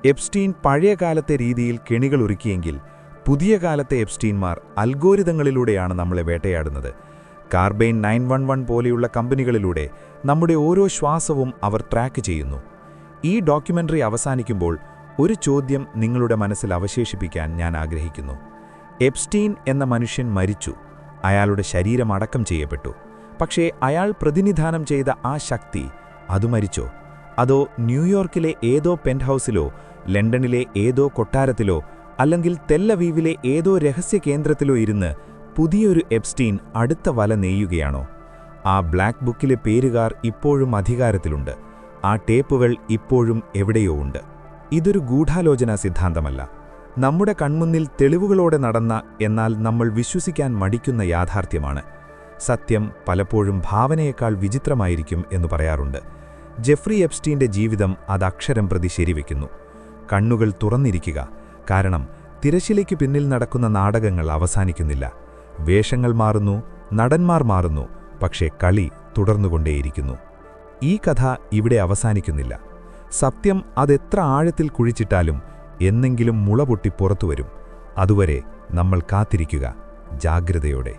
എപ്സ്റ്റീൻ പഴയകാലത്തെ രീതിയിൽ കെണികളൊരുക്കിയെങ്കിൽ പുതിയ കാലത്തെ എപ്സ്റ്റീൻമാർ അൽഗോരിതങ്ങളിലൂടെയാണ് നമ്മളെ വേട്ടയാടുന്നത്. കാർബൈൻ 911 പോലെയുള്ള കമ്പനികളിലൂടെ നമ്മുടെ ഓരോ ശ്വാസവും അവർ ട്രാക്ക് ചെയ്യുന്നു. ഈ ഡോക്യുമെന്ററി അവസാനിക്കുമ്പോൾ ഒരു ചോദ്യം നിങ്ങളുടെ മനസ്സിൽ അവശേഷിപ്പിക്കാൻ ഞാൻ ആഗ്രഹിക്കുന്നു. എപ്സ്റ്റീൻ എന്ന മനുഷ്യൻ മരിച്ചു, അയാളുടെ ശരീരം അടക്കം ചെയ്യപ്പെട്ടു. പക്ഷേ അയാൾ പ്രതിനിധാനം ചെയ്ത ആ ശക്തി, അത് മരിച്ചോ? അതോ ന്യൂയോർക്കിലെ ഏതോ പെൻറ്റ്ഹൗസിലോ, ലണ്ടനിലെ ഏതോ കൊട്ടാരത്തിലോ, അല്ലെങ്കിൽ തെല്ലവീവിലെ ഏതോ രഹസ്യ കേന്ദ്രത്തിലോ ഇരുന്ന് പുതിയൊരു എപ്സ്റ്റീൻ അടുത്ത വല നെയ്യുകയാണോ? ആ ബ്ലാക്ക് ബുക്കിലെ പേരുകാർ ഇപ്പോഴും അധികാരത്തിലുണ്ട്. ആ ടേപ്പുകൾ ഇപ്പോഴും എവിടെയോ ഉണ്ട്. ഇതൊരു ഗൂഢാലോചനാ സിദ്ധാന്തമല്ല. നമ്മുടെ കൺമുന്നിൽ തെളിവുകളോടെ നടന്ന, എന്നാൽ നമ്മൾ വിശ്വസിക്കാൻ മടിക്കുന്ന യാഥാർത്ഥ്യമാണ്. സത്യം പലപ്പോഴും ഭാവനയേക്കാൾ വിചിത്രമായിരിക്കും എന്ന് പറയാറുണ്ട്. ജെഫ്രി എപ്സ്റ്റീന്റെ ജീവിതം അത് അക്ഷരം പ്രതി ശരിവെക്കുന്നു. കണ്ണുകൾ തുറന്നിരിക്കുക, കാരണം തിരശ്ശീലയ്ക്ക് പിന്നിൽ നടക്കുന്ന നാടകങ്ങൾ അവസാനിക്കുന്നില്ല. വേഷങ്ങൾ മാറുന്നു, നടന്മാർ മാറുന്നു, പക്ഷേ കളി തുടർന്നുകൊണ്ടേയിരിക്കുന്നു. ഈ കഥ ഇവിടെ അവസാനിക്കുന്നില്ല. സത്യം അതെത്ര ആഴത്തിൽ കുഴിച്ചിട്ടാലും എന്നെങ്കിലും മുള പൊട്ടി പുറത്തുവരും. അതുവരെ നമ്മൾ കാത്തിരിക്കുക, ജാഗ്രതയോടെ.